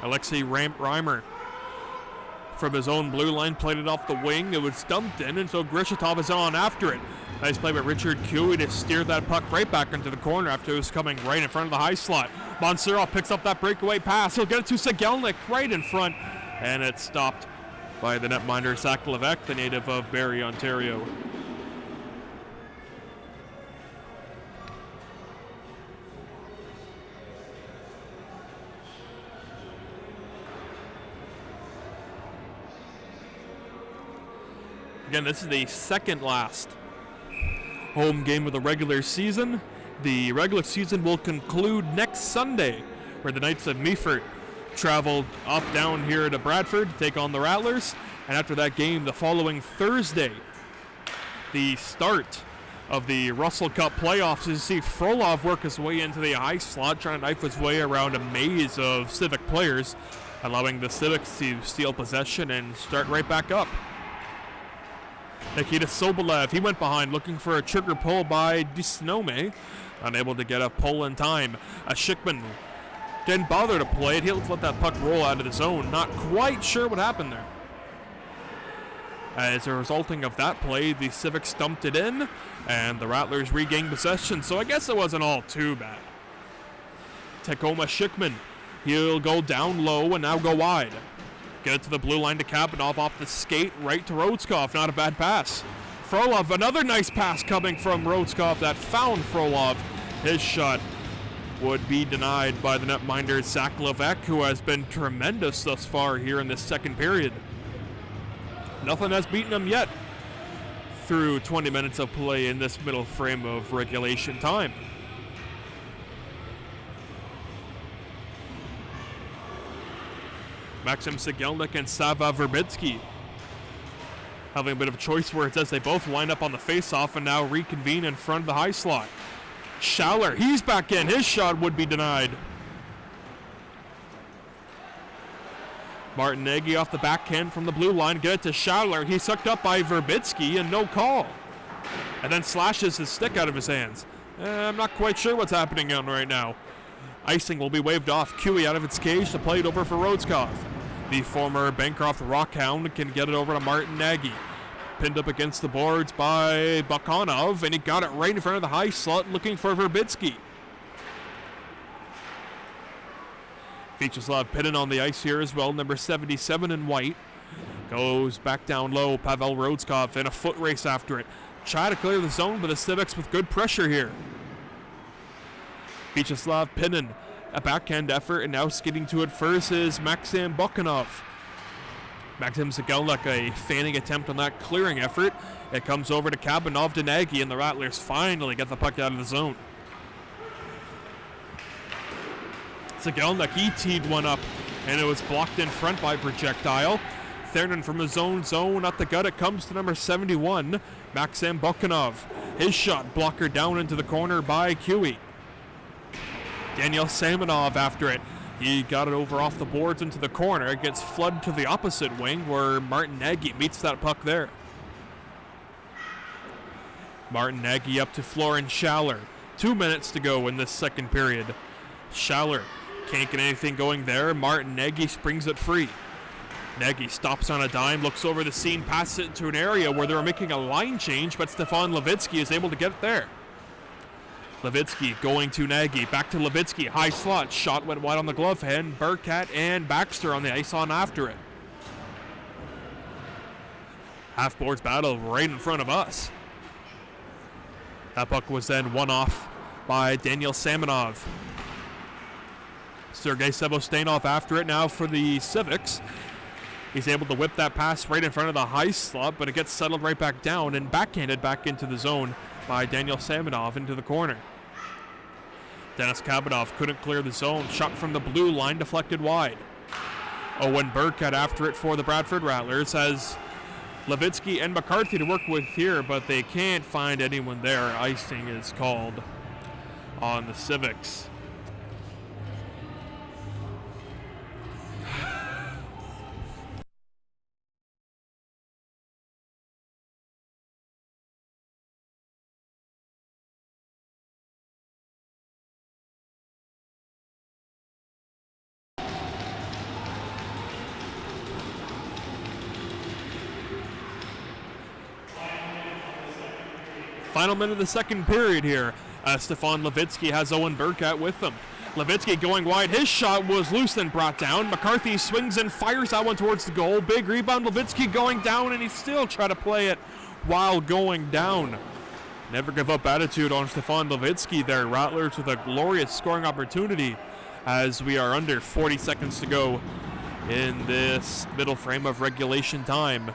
Alexei Reimer from his own blue line played it off the wing. It was dumped in, and so Grishatov is on after it. Nice play by Richard Cui to steer that puck right back into the corner after it was coming right in front of the high slot. Mansurov picks up that breakaway pass. He'll get it to Sigelnik right in front, and it's stopped by the netminder Zach Levesque, the native of Barrie, Ontario. Again, this is the second last home game of the regular season. The regular season will conclude next Sunday, where the Knights of Meaford travel up down here to Bradford to take on the Rattlers. And after that game, the following Thursday, the start of the Russell Cup playoffs, is to see Frolov work his way into the high slot, trying to knife his way around a maze of Civic players, allowing the Civics to steal possession and start right back up. Nikita Sobolev, he went behind looking for a trigger pull by Disnome. Unable to get a pull in time. Schickman didn't bother to play it. He'll let that puck roll out of the zone. Not quite sure what happened there. As a resulting of that play, the Civics dumped it in, and the Rattlers regained possession, so I guess it wasn't all too bad. Tacoma Schickman, he'll go down low and now go wide. Get it to the blue line to Kapanov off the skate, right to Rodskov. Not a bad pass. Frolov, another nice pass coming from Rodskov that found Frolov. His shot would be denied by the netminder Zach Levesque, who has been tremendous thus far here in this second period. Nothing has beaten him yet through 20 minutes of play in this middle frame of regulation time. Maxim Sigelnik and Sava Verbitsky having a bit of a choice words as they both line up on the face-off and now reconvene in front of the high slot. Schaller, he's back in. His shot would be denied. Martin Nagy off the backhand from the blue line, get it to Schaller. He's sucked up by Verbitsky and no call. And then slashes his stick out of his hands. I'm not quite sure what's happening on right now. Icing will be waved off. Cue out of its cage to play it over for Rhodeskov. The former Bancroft Rockhound can get it over to Martin Nagy. Pinned up against the boards by Bakanov, and he got it right in front of the high slot looking for Verbitsky. Vyacheslav Pinin on the ice here as well, number 77 in white. Goes back down low, Pavel Rhodeskov in a foot race after it. Try to clear the zone, but the Civics with good pressure here. Vyacheslav Pinin, a backhand effort, and now skidding to it first is Maxim Bakanov. Maxim Sigelnik, a fanning attempt on that clearing effort. It comes over to Kabanov to Nagy, and the Rattlers finally get the puck out of the zone. Sigelnik, he teed one up, and it was blocked in front by projectile. Thurman from his own zone at the gut. It comes to number 71, Maxim Bakanov. His shot blocker down into the corner by Cue. Daniel Samonov after it. He got it over off the boards into the corner. It gets flooded to the opposite wing where Martin Nagy meets that puck there. Martin Nagy up to Florian Schaller. 2 minutes to go in this second period. Schaller can't get anything going there. Martin Nagy springs it free. Nagy stops on a dime, looks over the scene, passes it into an area where they were making a line change, but Stefan Levitsky is able to get it there. Levitsky going to Nagy, back to Levitsky, high slot, shot went wide on the glove hand. Burkett and Baxter on the ice on after it. Half boards battle right in front of us. That puck was then won off by Daniel Samonov. Sergei Sevostenov after it now for the Civics. He's able to whip that pass right in front of the high slot, but it gets settled right back down and backhanded back into the zone by Daniel Samonov into the corner. Denis Kabanov couldn't clear the zone. Shot from the blue line deflected wide. Owen Burkett after it for the Bradford Rattlers has Levitsky and McCarthy to work with here, but they can't find anyone there. Icing is called on the Civics. Final minute of the second period here. Stefan Levitsky has Owen Burkett with them. Levitsky going wide. His shot was loose and brought down. McCarthy swings and fires that one towards the goal. Big rebound. Levitsky going down, and he still trying to play it while going down. Never give up attitude on Stefan Levitsky there. Rattlers with a glorious scoring opportunity as we are under 40 seconds to go in this middle frame of regulation time.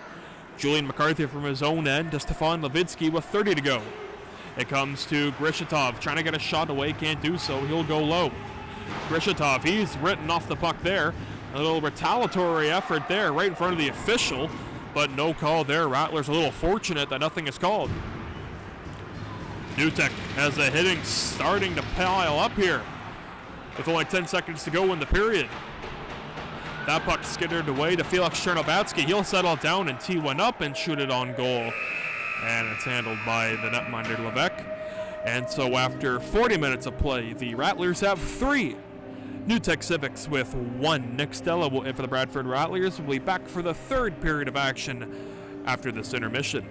Julian McCarthy from his own end to Stefan Levitsky with 30 to go. It comes to Grishatov, trying to get a shot away, can't do so, he'll go low. Grishatov, he's written off the puck there. A little retaliatory effort there right in front of the official, but no call there. Rattlers a little fortunate that nothing is called. Newtek has the hitting starting to pile up here with only 10 seconds to go in the period. That puck skittered away to Felix Chernovatsky. He'll settle down and tee one up and shoot it on goal. And it's handled by the netminder Levesque. And so after 40 minutes of play, the Rattlers have 3. Newtek Civics with 1. Nick Stella will in for the Bradford Rattlers. We'll be back for the third period of action after this intermission.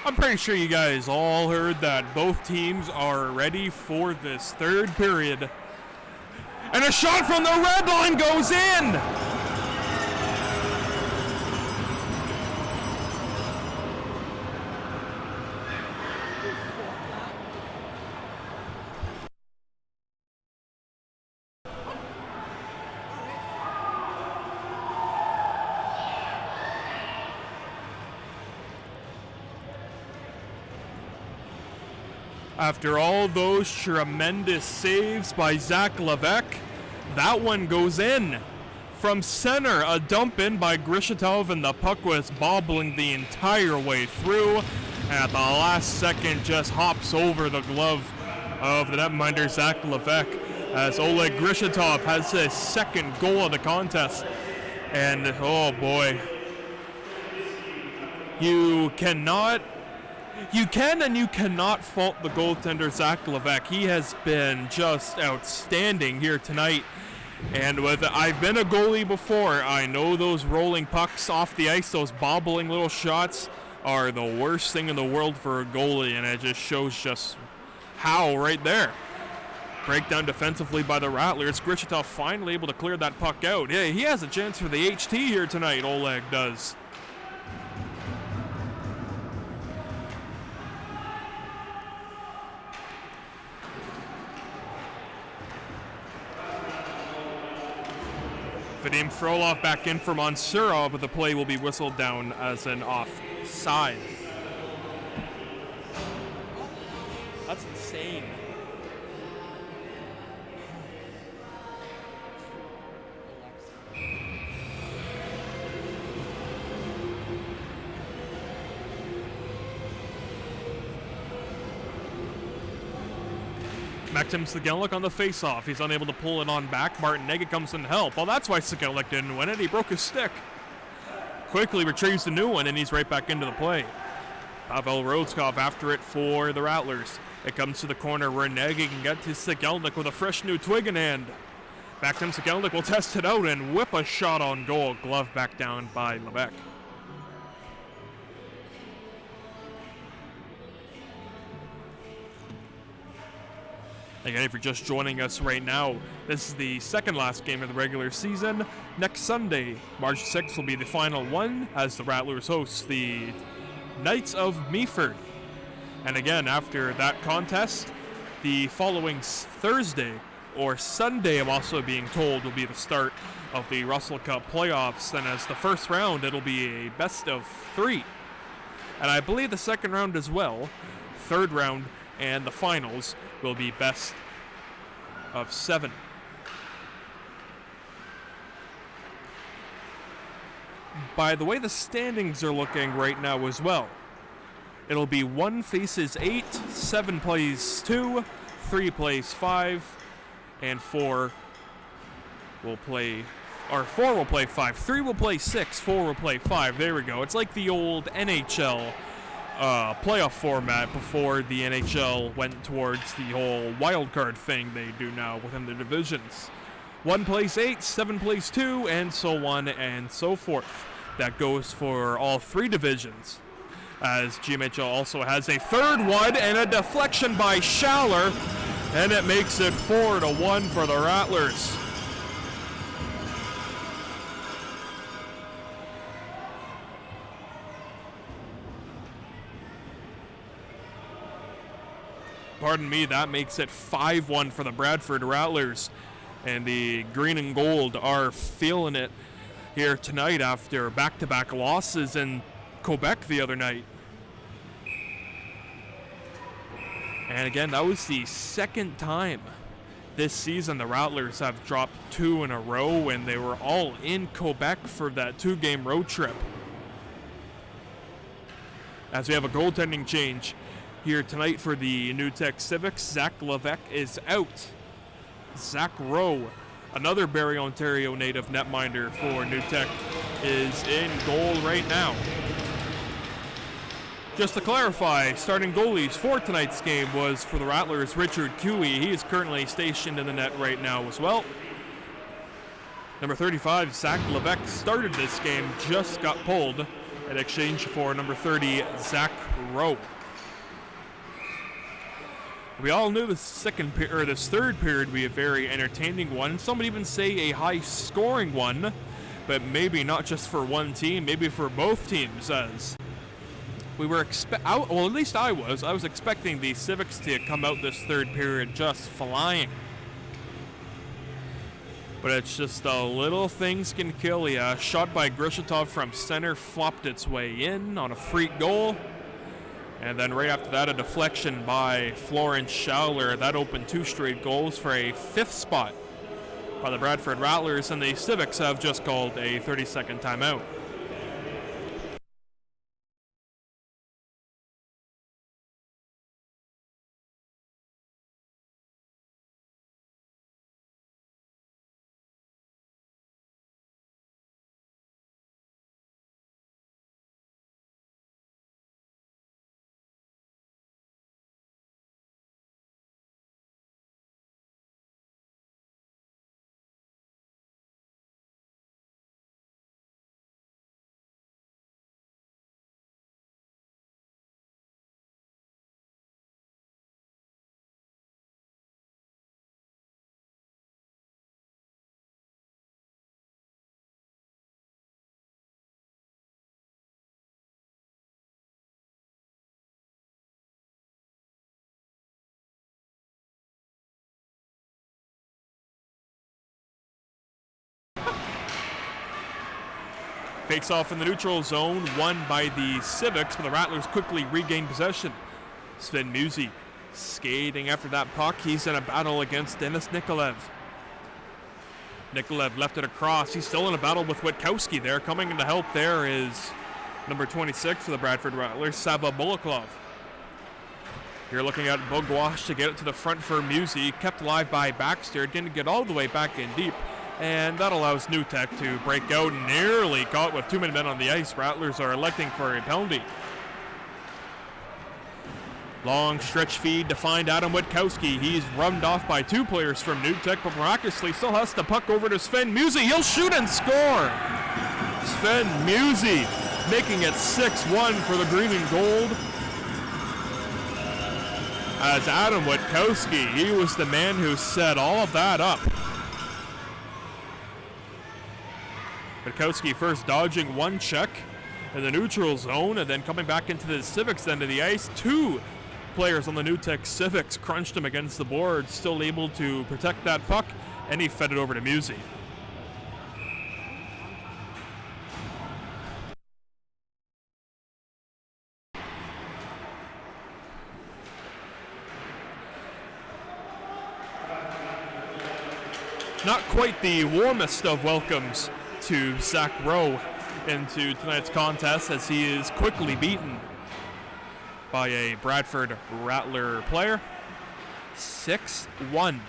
I'm pretty sure you guys all heard that both teams are ready for this third period. And a shot from the red line goes in! After all those tremendous saves by Zach Levesque, that one goes in. From center, a dump in by Grishitov, and the puck was bobbling the entire way through. And at the last second, just hops over the glove of the netminder, Zach Levesque, as Oleg Grishitov has his second goal of the contest. And, oh boy, you can and you cannot fault the goaltender, Zach Levesque. He has been just outstanding here tonight. And I've been a goalie before. I know those rolling pucks off the ice, those bobbling little shots are the worst thing in the world for a goalie, and it just shows just how right there. Breakdown defensively by the Rattlers. Grishitov finally able to clear that puck out. Yeah, he has a chance for the HT here tonight, Oleg does. Vadim Frolov back in for Mansurov, but the play will be whistled down as an offside. That's insane. Maxim Sigelnik on the face-off. He's unable to pull it on back. Martin Nega comes in to help. Well, that's why Sigelnik didn't win it. He broke his stick. Quickly retrieves the new one, and he's right back into the play. Pavel Rodskov after it for the Rattlers. It comes to the corner where Nega can get to Sigelnik with a fresh new twig in hand. Maxim Sigelnik will test it out and whip a shot on goal. Glove back down by Levesque. Again, if you're just joining us right now, this is the second last game of the regular season. Next Sunday, March 6th, will be the final one as the Rattlers host the Knights of Meaford. And again, after that contest, the following Thursday, or Sunday, I'm also being told, will be the start of the Russell Cup playoffs. And as the first round, it'll be a best of 3. And I believe the second round as well, third round, and the finals will be best of 7. By the way the standings are looking right now as well, it'll be 1 faces 8, 7 plays 2, 3 plays 5, and 4 will play, or 4 will play 5, 3 will play 6, 4 will play 5. There we go. It's like the old NHL playoff format before the NHL went towards the whole wild card thing they do now within the divisions. 1 plays 8, 7 plays 2, and so on and so forth. That goes for all 3 divisions. As GMHL also has a third one and a deflection by Schaller, and it makes it 4-1 for the Rattlers. Pardon me, that makes it 5-1 for the Bradford Rattlers. And the green and gold are feeling it here tonight after back-to-back losses in Quebec the other night. And again, that was the second time this season the Rattlers have dropped 2 in a row, and they were all in Quebec for that 2-game road trip. As we have a goaltending change here tonight for the New Tech Civics, Zach Levesque is out. Zach Rowe, another Barrie, Ontario native netminder for New Tech, is in goal right now. Just to clarify, starting goalies for tonight's game was for the Rattlers, Richard Cooey. He is currently stationed in the net right now as well. Number 35, Zach Levesque, started this game, just got pulled. in exchange for number 30, Zach Rowe. We all knew this third period would be a very entertaining one. Some would even say a high-scoring one, but maybe not just for one team, maybe for both teams, as we were well, at least I was expecting the Civics to come out this third period just flying. But it's just little things can kill you. A shot by Grishitov from center flopped its way in on a freak goal. And then right after that, a deflection by Florence Schauler. That opened 2 straight goals for a 5th spot by the Bradford Rattlers, and the Civics have just called a 30-second timeout. Fakes off in the neutral zone, won by the Civics, but the Rattlers quickly regain possession. Sven Musi skating after that puck. He's in a battle against Denis Nikolev. Nikolev left it across. He's still in a battle with Witkowski there. Coming in to help there is number 26 for the Bradford Rattlers, Sava Bulaklov. You're looking at Bogwash to get it to the front for Musi. Kept alive by Baxter. Didn't get all the way back in deep. And that allows Newtek to break out. Nearly caught with 2 men on the ice. Rattlers are electing for a penalty. Long stretch feed to find Adam Witkowski. He's rummed off by 2 players from Newtek, but miraculously still has the puck over to Sven Musi. He'll shoot and score. Sven Musi making it 6-1 for the green and gold. As Adam Witkowski, he was the man who set all of that up. Witkowski first dodging 1 check in the neutral zone, and then coming back into the Civics end of the ice. 2 players on the Newtek Civics crunched him against the board, still able to protect that puck, and he fed it over to Musi. Not quite the warmest of welcomes to Zach Rowe into tonight's contest, as he is quickly beaten by a Bradford Rattler player. 6-1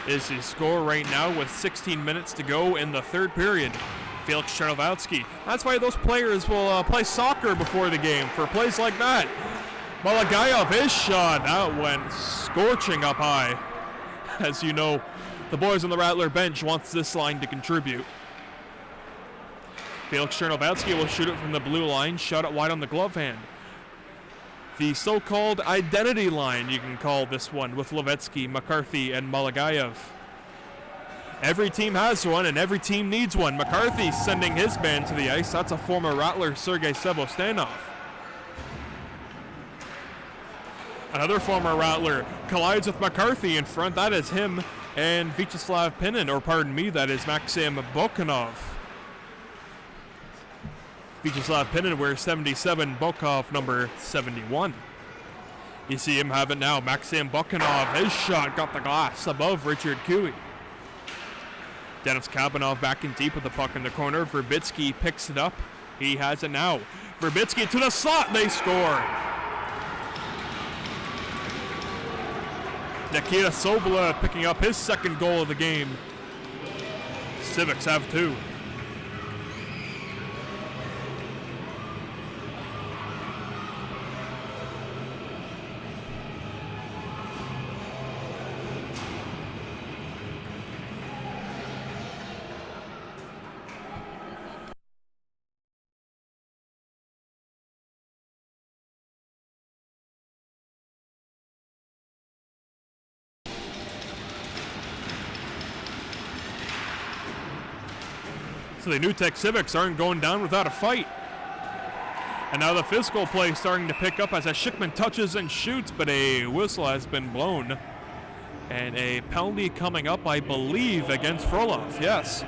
is his score right now with 16 minutes to go in the third period. Felix Chernovetsky. That's why those players will play soccer before the game, for plays like that. Malagayev, his shot, that went scorching up high. As you know, the boys on the Rattler bench wants this line to contribute. Felix Chernovetsky will shoot it from the blue line, shot it wide on the glove hand. The so-called identity line, you can call this one, with Levetsky, McCarthy, and Malagayev. Every team has one, and every team needs one. McCarthy sending his man to the ice. That's a former Rattler, Sergei Sevostanov. Another former Rattler collides with McCarthy in front. That is him and Vyacheslav Pinin, or pardon me, that is Maxim Bokhanov. Vyacheslav Pinin wears 77, Bokov number 71. You see him have it now. Maxim Bokhanov, his shot got the glass above Richard Cooey. Denis Kabanov back in deep with the puck in the corner. Verbitsky picks it up. He has it now. Verbitsky to the slot, they score. Nikita Sobola picking up his second goal of the game. Civics have 2. So the New Tech Civics aren't going down without a fight. And now the physical play starting to pick up as a Schickman touches and shoots, but a whistle has been blown. And a penalty coming up, I believe, against Frolov. Yes.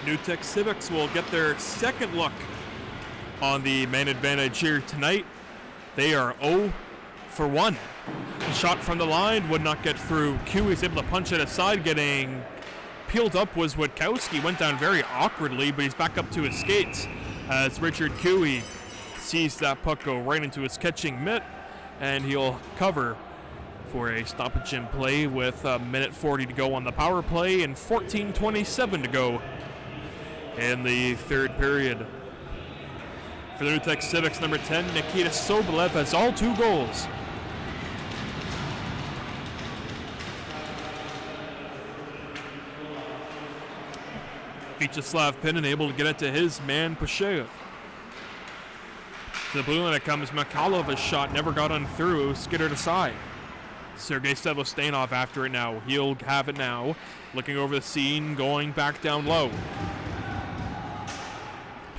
New Tech Civics will get their second look on the man advantage here tonight. They are 0 for 1. The shot from the line would not get through. Cuy's able to punch it aside. Getting peeled up was Witkowski. Went down very awkwardly, but he's back up to his skates as Richard Cuy sees that puck go right into his catching mitt, and he'll cover for a stoppage in play with a minute 40 to go on the power play and 14:27 to go in the third period. For the New Tech Civics, number 10, Nikita Sobolev has all 2 goals. Vyacheslav Pinin able to get it to his man, Pushev. To the blue line it comes. Mikhailov's shot never got on through. It was skittered aside. Sergei Sevostanov after it now. He'll have it now. Looking over the scene, going back down low.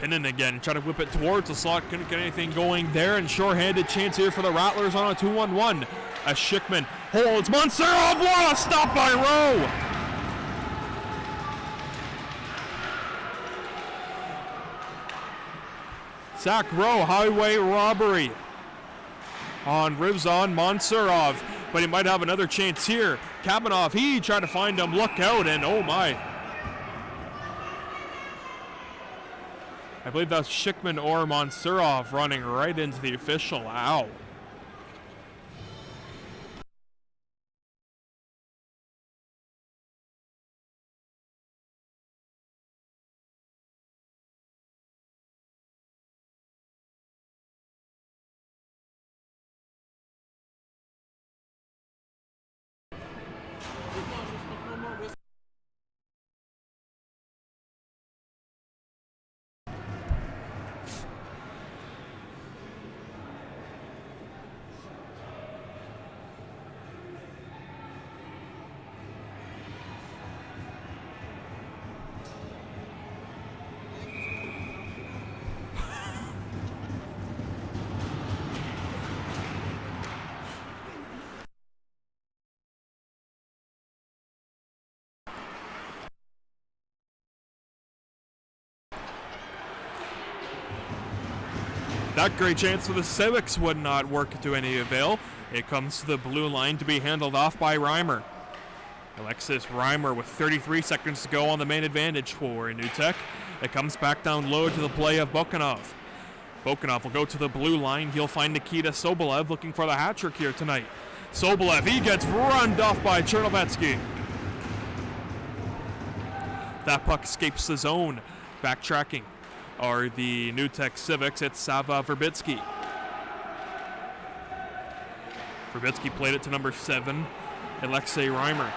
Pinin again, trying to whip it towards the slot. Couldn't get anything going there, and shorthanded chance here for the Rattlers on a 2-on-1. As Schickman holds Montserrat. What a stop by Rowe! Zach Rowe, highway robbery on ribs on Montserrat, but he might have another chance here. Kabanov, he tried to find him, look out, and oh my. I believe that's Schickman or Montserrat running right into the official. Ow. That great chance for the Civics would not work to any avail. It comes to the blue line to be handled off by Reimer. Alexis Reimer with 33 seconds to go on the main advantage for New Tech. It comes back down low to the play of Bokanov. Bokanov will go to the blue line. He'll find Nikita Sobolev looking for the hat trick here tonight. Sobolev, he gets runned off by Chernovetsky. That puck escapes the zone. Backtracking are the New Tech Civics. It's Sava Verbitsky. Verbitsky played it to number 7, Alexei Reimer.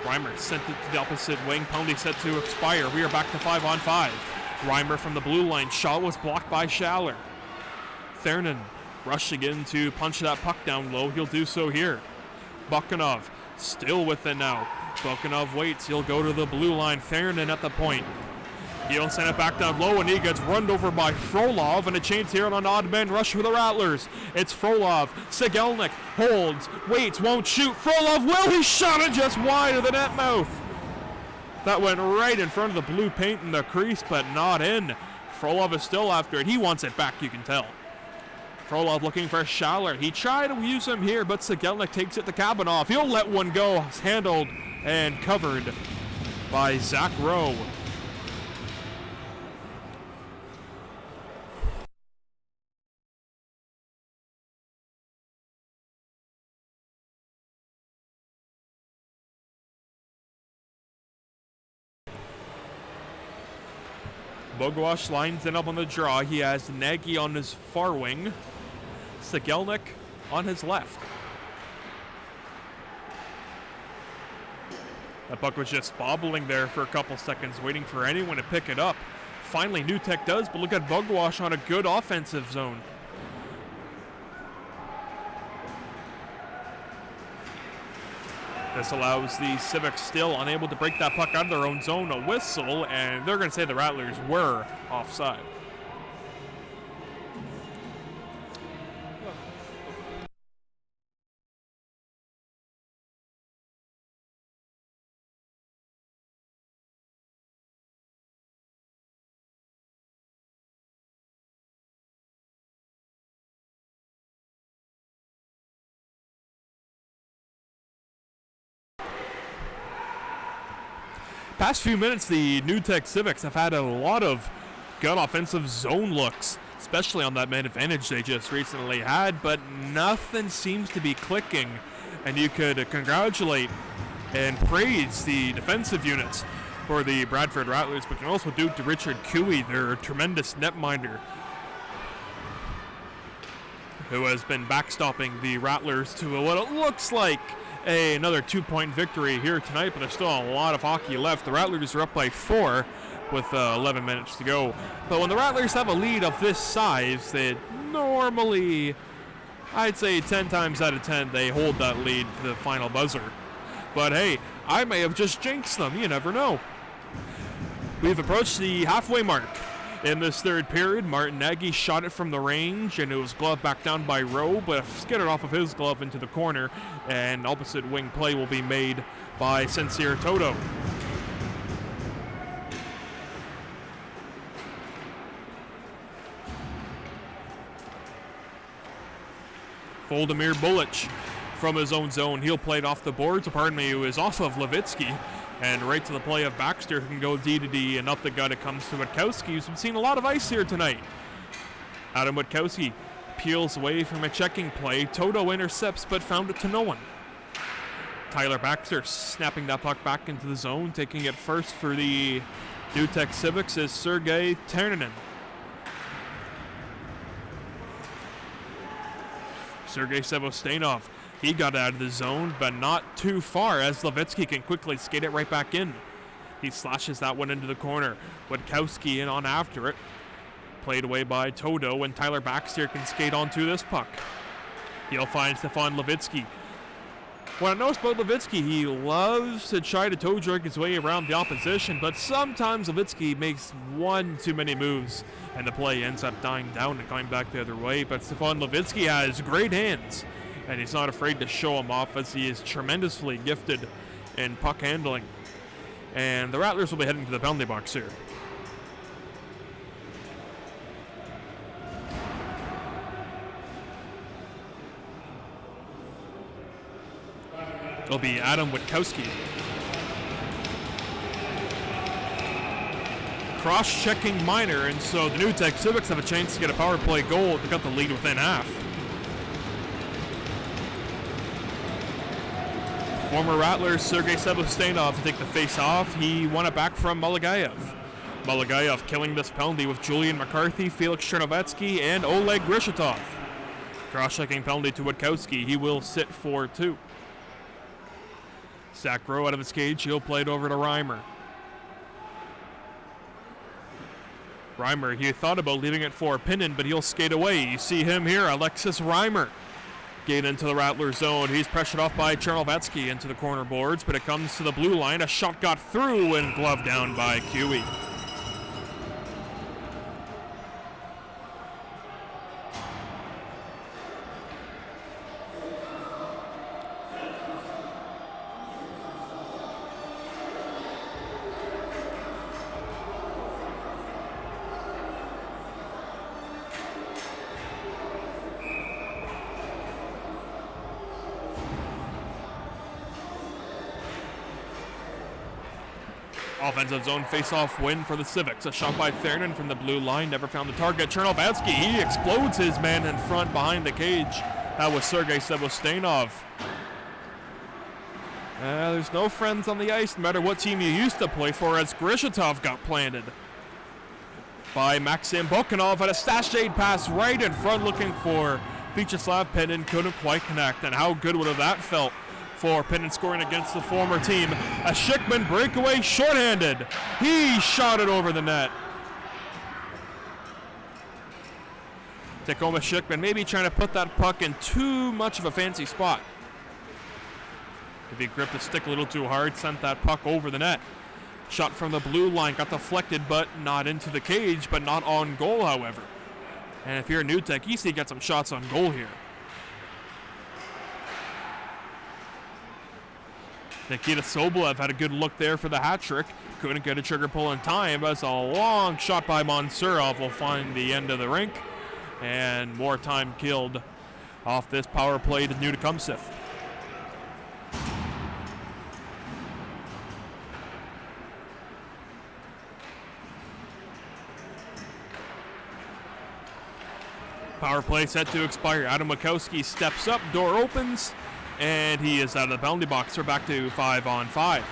Reimer sent it to the opposite wing. Penalty set to expire. We are back to 5-on-5. Reimer from the blue line. Shot was blocked by Schaller. Thernan rushing in to punch that puck down low. He'll do so here. Bokanov still with it now. Bokanov waits. He'll go to the blue line. Thernan at the point. He'll send it back down low, and he gets run over by Frolov, and a chance here on an odd man rush for the Rattlers. It's Frolov. Sigelnik holds, waits, won't shoot. Frolov will. He shot it just wide of the net mouth. That went right in front of the blue paint in the crease, but not in. Frolov is still after it. He wants it back, you can tell. Frolov looking for Schaller. He tried to use him here, but Sigelnik takes it to Kabanov. He'll let one go. It's handled and covered by Zach Rowe. Bogosh lines it up on the draw. He has Nagy on his far wing. Sigelnik on his left. That puck was just bobbling there for a couple seconds, waiting for anyone to pick it up. Finally, New Tech does, but look at Bugwash on a good offensive zone. This allows the Civics still unable to break that puck out of their own zone. A whistle, and they're going to say the Rattlers were offside. Past few minutes, the New Tech Civics have had a lot of good offensive zone looks, especially on that man advantage they just recently had, but nothing seems to be clicking. And you could congratulate and praise the defensive units for the Bradford Rattlers, but can also do to Richard Cooey, their tremendous netminder, who has been backstopping the Rattlers to what it looks like another 2-point victory here tonight, but there's still a lot of hockey left. The Rattlers are up by 4 with 11 minutes to go. But when the Rattlers have a lead of this size, they normally, I'd say 10 times out of 10, they hold that lead to the final buzzer. But hey, I may have just jinxed them. You never know. We've approached the halfway mark. In this third period, Martin Nagy shot it from the range, and it was gloved back down by Rowe, but skidded off of his glove into the corner, and opposite wing play will be made by Sincere Toto. Voldemir Bulic from his own zone. He'll play it off the boards, who is off of Witkowski. And right to the play of Baxter, who can go D to D, and up the gut it comes to Witkowski, who's been seeing a lot of ice here tonight. Adam Witkowski peels away from a checking play. Toto intercepts, but found it to no one. Tyler Baxter snapping that puck back into the zone. Taking it first for the New Tech Civics is Sergei Terninen. Sergei Sevostenov. He got out of the zone, but not too far, as Levitsky can quickly skate it right back in. He slashes that one into the corner. Witkowski in on after it. Played away by Toto, and Tyler Baxter can skate onto this puck. He'll find Stefan Levitsky. What I noticed about Levitsky, he loves to try to toe drag his way around the opposition, but sometimes Levitsky makes one too many moves, and the play ends up dying down and going back the other way. But Stefan Levitsky has great hands, and he's not afraid to show him off, as he is tremendously gifted in puck handling. And the Rattlers will be heading to the penalty box here. It'll be Adam Witkowski. Cross-checking minor, and so the New Tech Civics have a chance to get a power play goal to cut the lead within half. Former Rattler Sergei Sevostenov to take the face-off. He won it back from Mulagayev. Mulagayev killing this penalty with Julian McCarthy, Felix Chernovetsky, and Oleg Grishatov. Cross-checking penalty to Witkowski. He will sit for 2. Zach Rowe out of his cage. He'll play it over to Reimer. Reimer, he thought about leaving it for Pinnon, but he'll skate away. You see him here, Alexis Reimer. Get into the Rattler zone. He's pressured off by Chernovetsky into the corner boards, but it comes to the blue line. A shot got through and gloved down by Cooey. Offensive zone face-off win for the Civics. A shot by Fernan from the blue line. Never found the target. Chernovetsky, he explodes his man in front behind the cage. That was Sergei Sevostenov. There's no friends on the ice, no matter what team you used to play for, as Grishatov got planted by Maxim Bokanov at a sashayed pass right in front, looking for Vyacheslav Pinnon. Couldn't quite connect, and how good would have that felt for Pinnon scoring against the former team. A Schickman breakaway shorthanded. He shot it over the net. Tacoma Schickman maybe trying to put that puck in too much of a fancy spot. If he gripped the stick a little too hard, sent that puck over the net. Shot from the blue line, got deflected, but not into the cage, but not on goal, however. And if you're a New Tech, you see get some shots on goal here. Nikita Sobolev had a good look there for the hat trick. Couldn't get a trigger pull in time, as a long shot by Monsurov will find the end of the rink. And more time killed off this power play to New Tecumseh. Power play set to expire. Adam Witkowski steps up, door opens, and he is out of the penalty box. We're back to 5-on-5.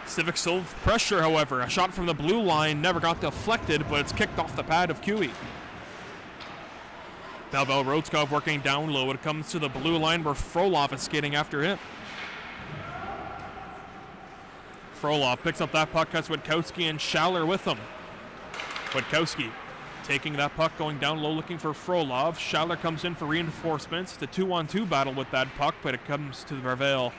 Civics still pressure, however. A shot from the blue line never got deflected, but it's kicked off the pad of Cue. Pavel Rodskov working down low. It comes to the blue line where Frolov is skating after him. Frolov picks up that puck, has Witkowski and Schaller with him. Witkowski taking that puck, going down low, looking for Frolov. Schaller comes in for reinforcements. It's a 2-on-2 battle with that puck, but it comes to the prevail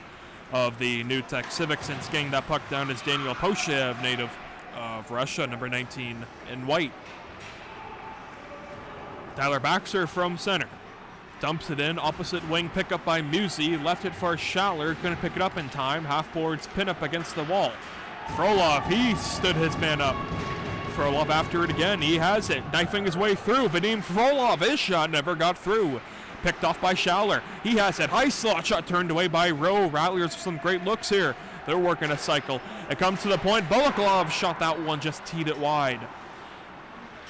of the New Tech Civics, and skating that puck down is Daniel Poshev, native of Russia, number 19 in white. Tyler Baxter from center. Dumps it in, opposite wing pickup by Musi. Left it for Schaller, couldn't pick it up in time. Half boards pin up against the wall. Frolov, he stood his man up. Frolov after it again, he has it. Knifing his way through. Vadim Frolov, his shot never got through. Picked off by Schaller. He has it. High slot shot turned away by Rowe. Rattlers with some great looks here. They're working a cycle. It comes to the point. Bolaklov shot that one, just teed it wide.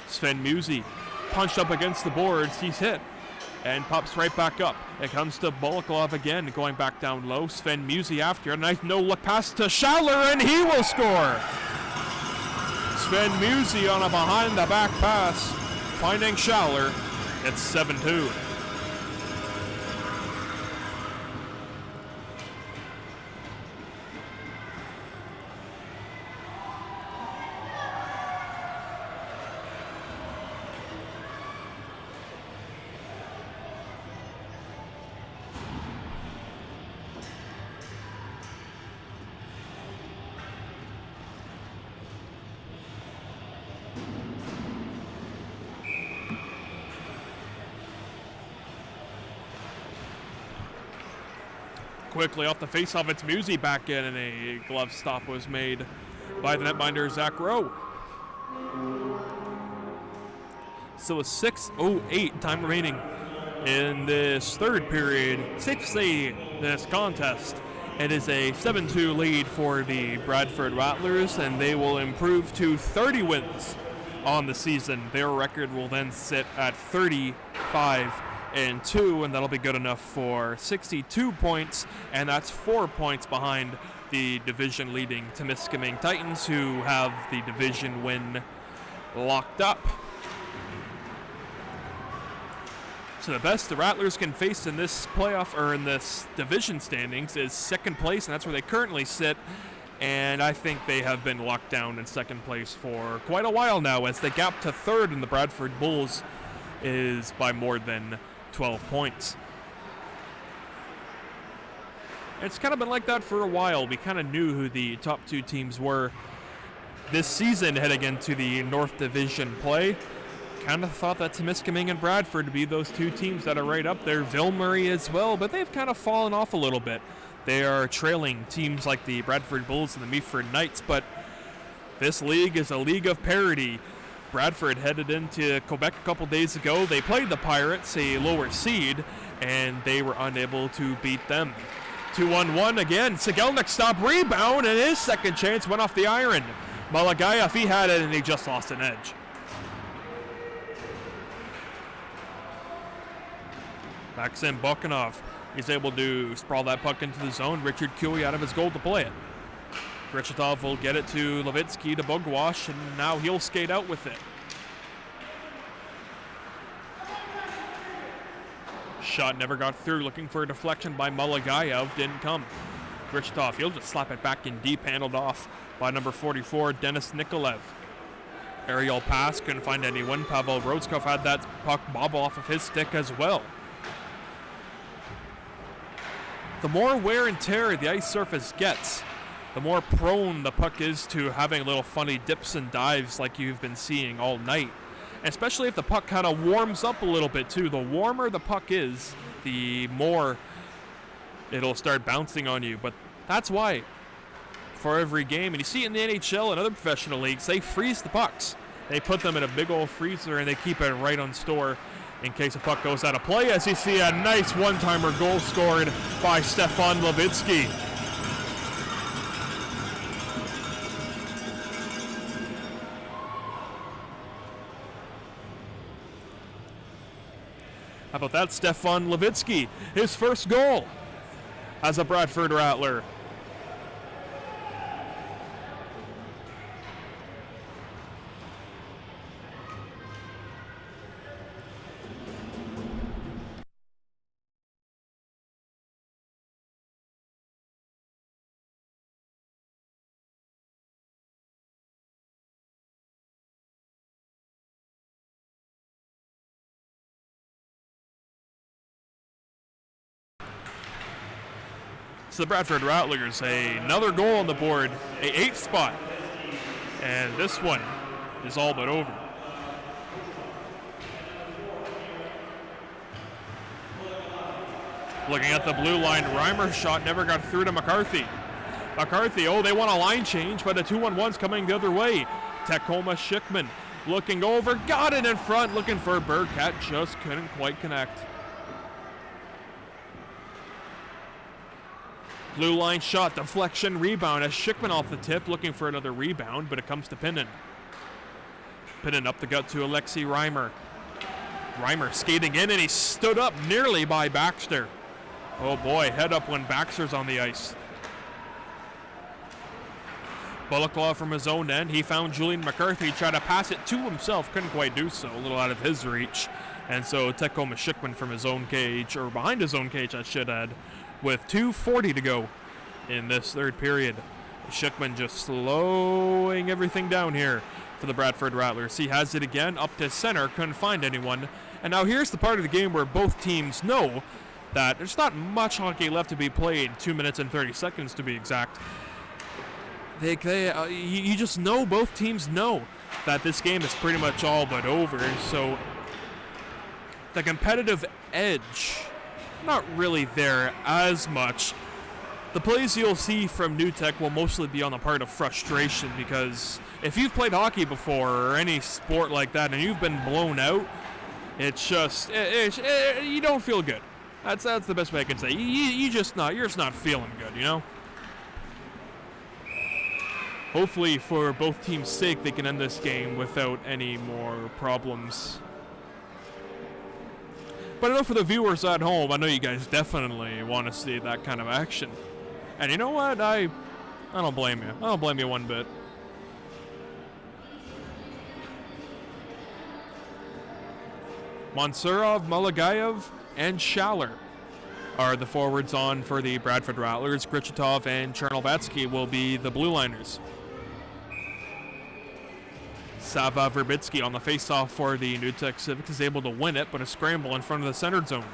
Sven Musi punched up against the boards. He's hit and pops right back up. It comes to Bolaklov again, going back down low. Sven Musi after. A nice no-look pass to Schaller, and he will score. Sven Musi on a behind-the-back pass, finding Schaller. It's 7-2. Quickly off the faceoff, it's Musi back in, and a glove stop was made by the netminder Zach Rowe. So a 6:08 time remaining in this third period. 6-8 this contest. It is a 7-2 lead for the Bradford Rattlers, and they will improve to 30 wins on the season. Their record will then sit at 35-2, and that'll be good enough for 62 points, and that's 4 points behind the division leading Temiskaming Titans, who have the division win locked up. So the best the Rattlers can face in this playoff, or in this division standings, is second place, and that's where they currently sit. And I think they have been locked down in second place for quite a while now, as the gap to third in the Bradford Bulls is by more than 12 points. It's kind of been like that for a while. We kind of knew who the top two teams were this season heading into the North Division play. Kind of thought that Temiskaming and Bradford would be those two teams that are right up there. Ville-Marie as well, but they've kind of fallen off a little bit. They are trailing teams like the Bradford Bulls and the Meaford Knights, but this league is a league of parity. Bradford headed into Quebec a couple days ago. They played the Pirates, a lower seed, and they were unable to beat them. 2-on-1 again. Sigelnik stop rebound, and his second chance went off the iron. Malagayev, he had it, and he just lost an edge. Maxim Sigelnik, he's able to sprawl that puck into the zone. Richard Cue out of his goal to play it. Krichetov will get it to Levitsky to Bugwash, and now he'll skate out with it. Shot never got through, looking for a deflection by Malagayev, didn't come. Grichetov, he'll just slap it back in deep, handled off by number 44, Denis Nikolaev. Aerial pass, couldn't find anyone. Pavel Rodskov had that puck bobble off of his stick as well. The more wear and tear the ice surface gets, the more prone the puck is to having little funny dips and dives like you've been seeing all night. Especially if the puck kind of warms up a little bit too. The warmer the puck is, the more it'll start bouncing on you. But that's why for every game, and you see it in the NHL and other professional leagues, they freeze the pucks. They put them in a big old freezer and they keep it right on store in case a puck goes out of play. As you see a nice one-timer goal scored by Stefan Levitsky. How about that, Stefan Levitsky, his first goal as a Bradford Rattler. The Bradford Rattlers, another goal on the board, a 8th spot, and this one is all but over. Looking at the blue line, Reimer's shot never got through to McCarthy. McCarthy, they want a line change, but a 2-on-1's coming the other way. Tacoma Schickman looking over, got it in front, looking for Bergcat, just couldn't quite connect. Blue line shot, deflection, rebound as Schickman off the tip, looking for another rebound, but it comes to Pinnan. Pinnan up the gut to Alexi Reimer. Reimer skating in, and he stood up nearly by Baxter. Oh boy, head up when Baxter's on the ice. Bulaklaw from his own end, he found Julian McCarthy, tried to pass it to himself, couldn't quite do so, a little out of his reach. And so Tacoma Schickman from his own cage, or behind his own cage I should add, with 2:40 to go in this third period. Schickman just slowing everything down here for the Bradford Rattlers. He has it again, up to center, couldn't find anyone. And now here's the part of the game where both teams know that there's not much hockey left to be played, 2 minutes and 30 seconds to be exact. You just know, both teams know that this game is pretty much all but over. So the competitive edge, not really there as much. The plays you'll see from New Tech will mostly be on the part of frustration, because if you've played hockey before or any sport like that and you've been blown out, it's just you don't feel good. That's the best way I can say. You're just not feeling good, you know. Hopefully, for both teams' sake, they can end this game without any more problems. But I know for the viewers at home, I know you guys definitely want to see that kind of action. And you know what? I don't blame you. I don't blame you one bit. Mansurov, Malagayev, and Schaller are the forwards on for the Bradford Rattlers. Grichetov and Chernovatsky will be the blue liners. Sava Verbitsky on the faceoff for the New Tech Civics is able to win it, but a scramble in front of the centered zone.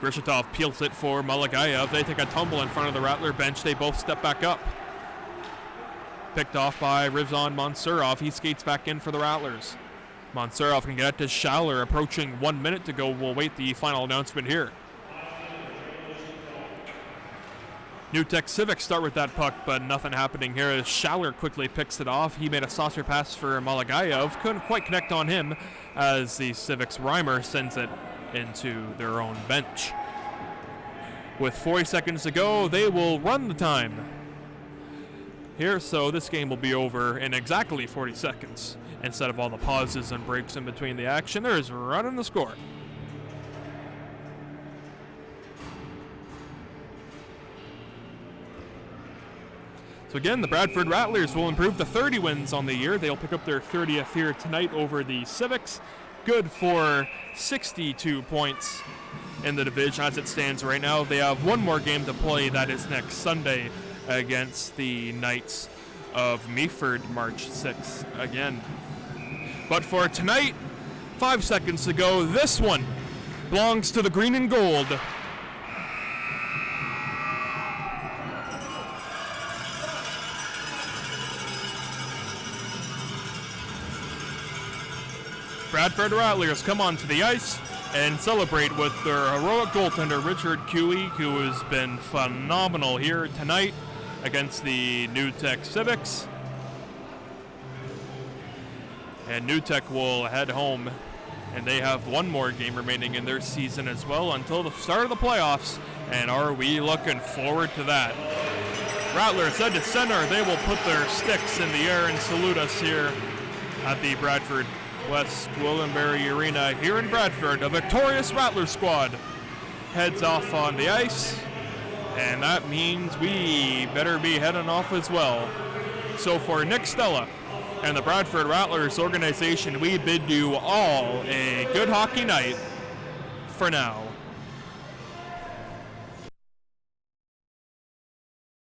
Grichetov peels it for Malagayev. They take a tumble in front of the Rattler bench. They both step back up. Picked off by Rizvan Mansurov. He skates back in for the Rattlers. Mansurov can get it to Schaller. Approaching 1 minute to go. We'll wait the final announcement here. New Tech Civics start with that puck, but nothing happening here as Schaller quickly picks it off. He made a saucer pass for Malagayev. Couldn't quite connect on him as the Civics Reimer sends it into their own bench. With 40 seconds to go, they will run the time here, so this game will be over in exactly 40 seconds. Instead of all the pauses and breaks in between the action, there's running the score. So again, the Bradford Rattlers will improve to 30 wins on the year. They'll pick up their 30th here tonight over the Civics. good for 62 points in the division as it stands right now. They have one more game to play. That is next Sunday against the Knights of Meaford, March 6th again. But for tonight, 5 seconds to go. This one belongs to the green and gold. Bradford Rattlers come onto the ice and celebrate with their heroic goaltender Richard Cooey, who has been phenomenal here tonight against the New Tech Civics. And New Tech will head home, and they have one more game remaining in their season as well until the start of the playoffs, and are we looking forward to that. Rattlers head to center. They will put their sticks in the air and salute us here at the Bradford West William-Barry Arena here in Bradford. A victorious Rattler squad heads off on the ice, and that means we better be heading off as well. So for Nick Stella and the Bradford Rattlers organization, we bid you all a good hockey night for now.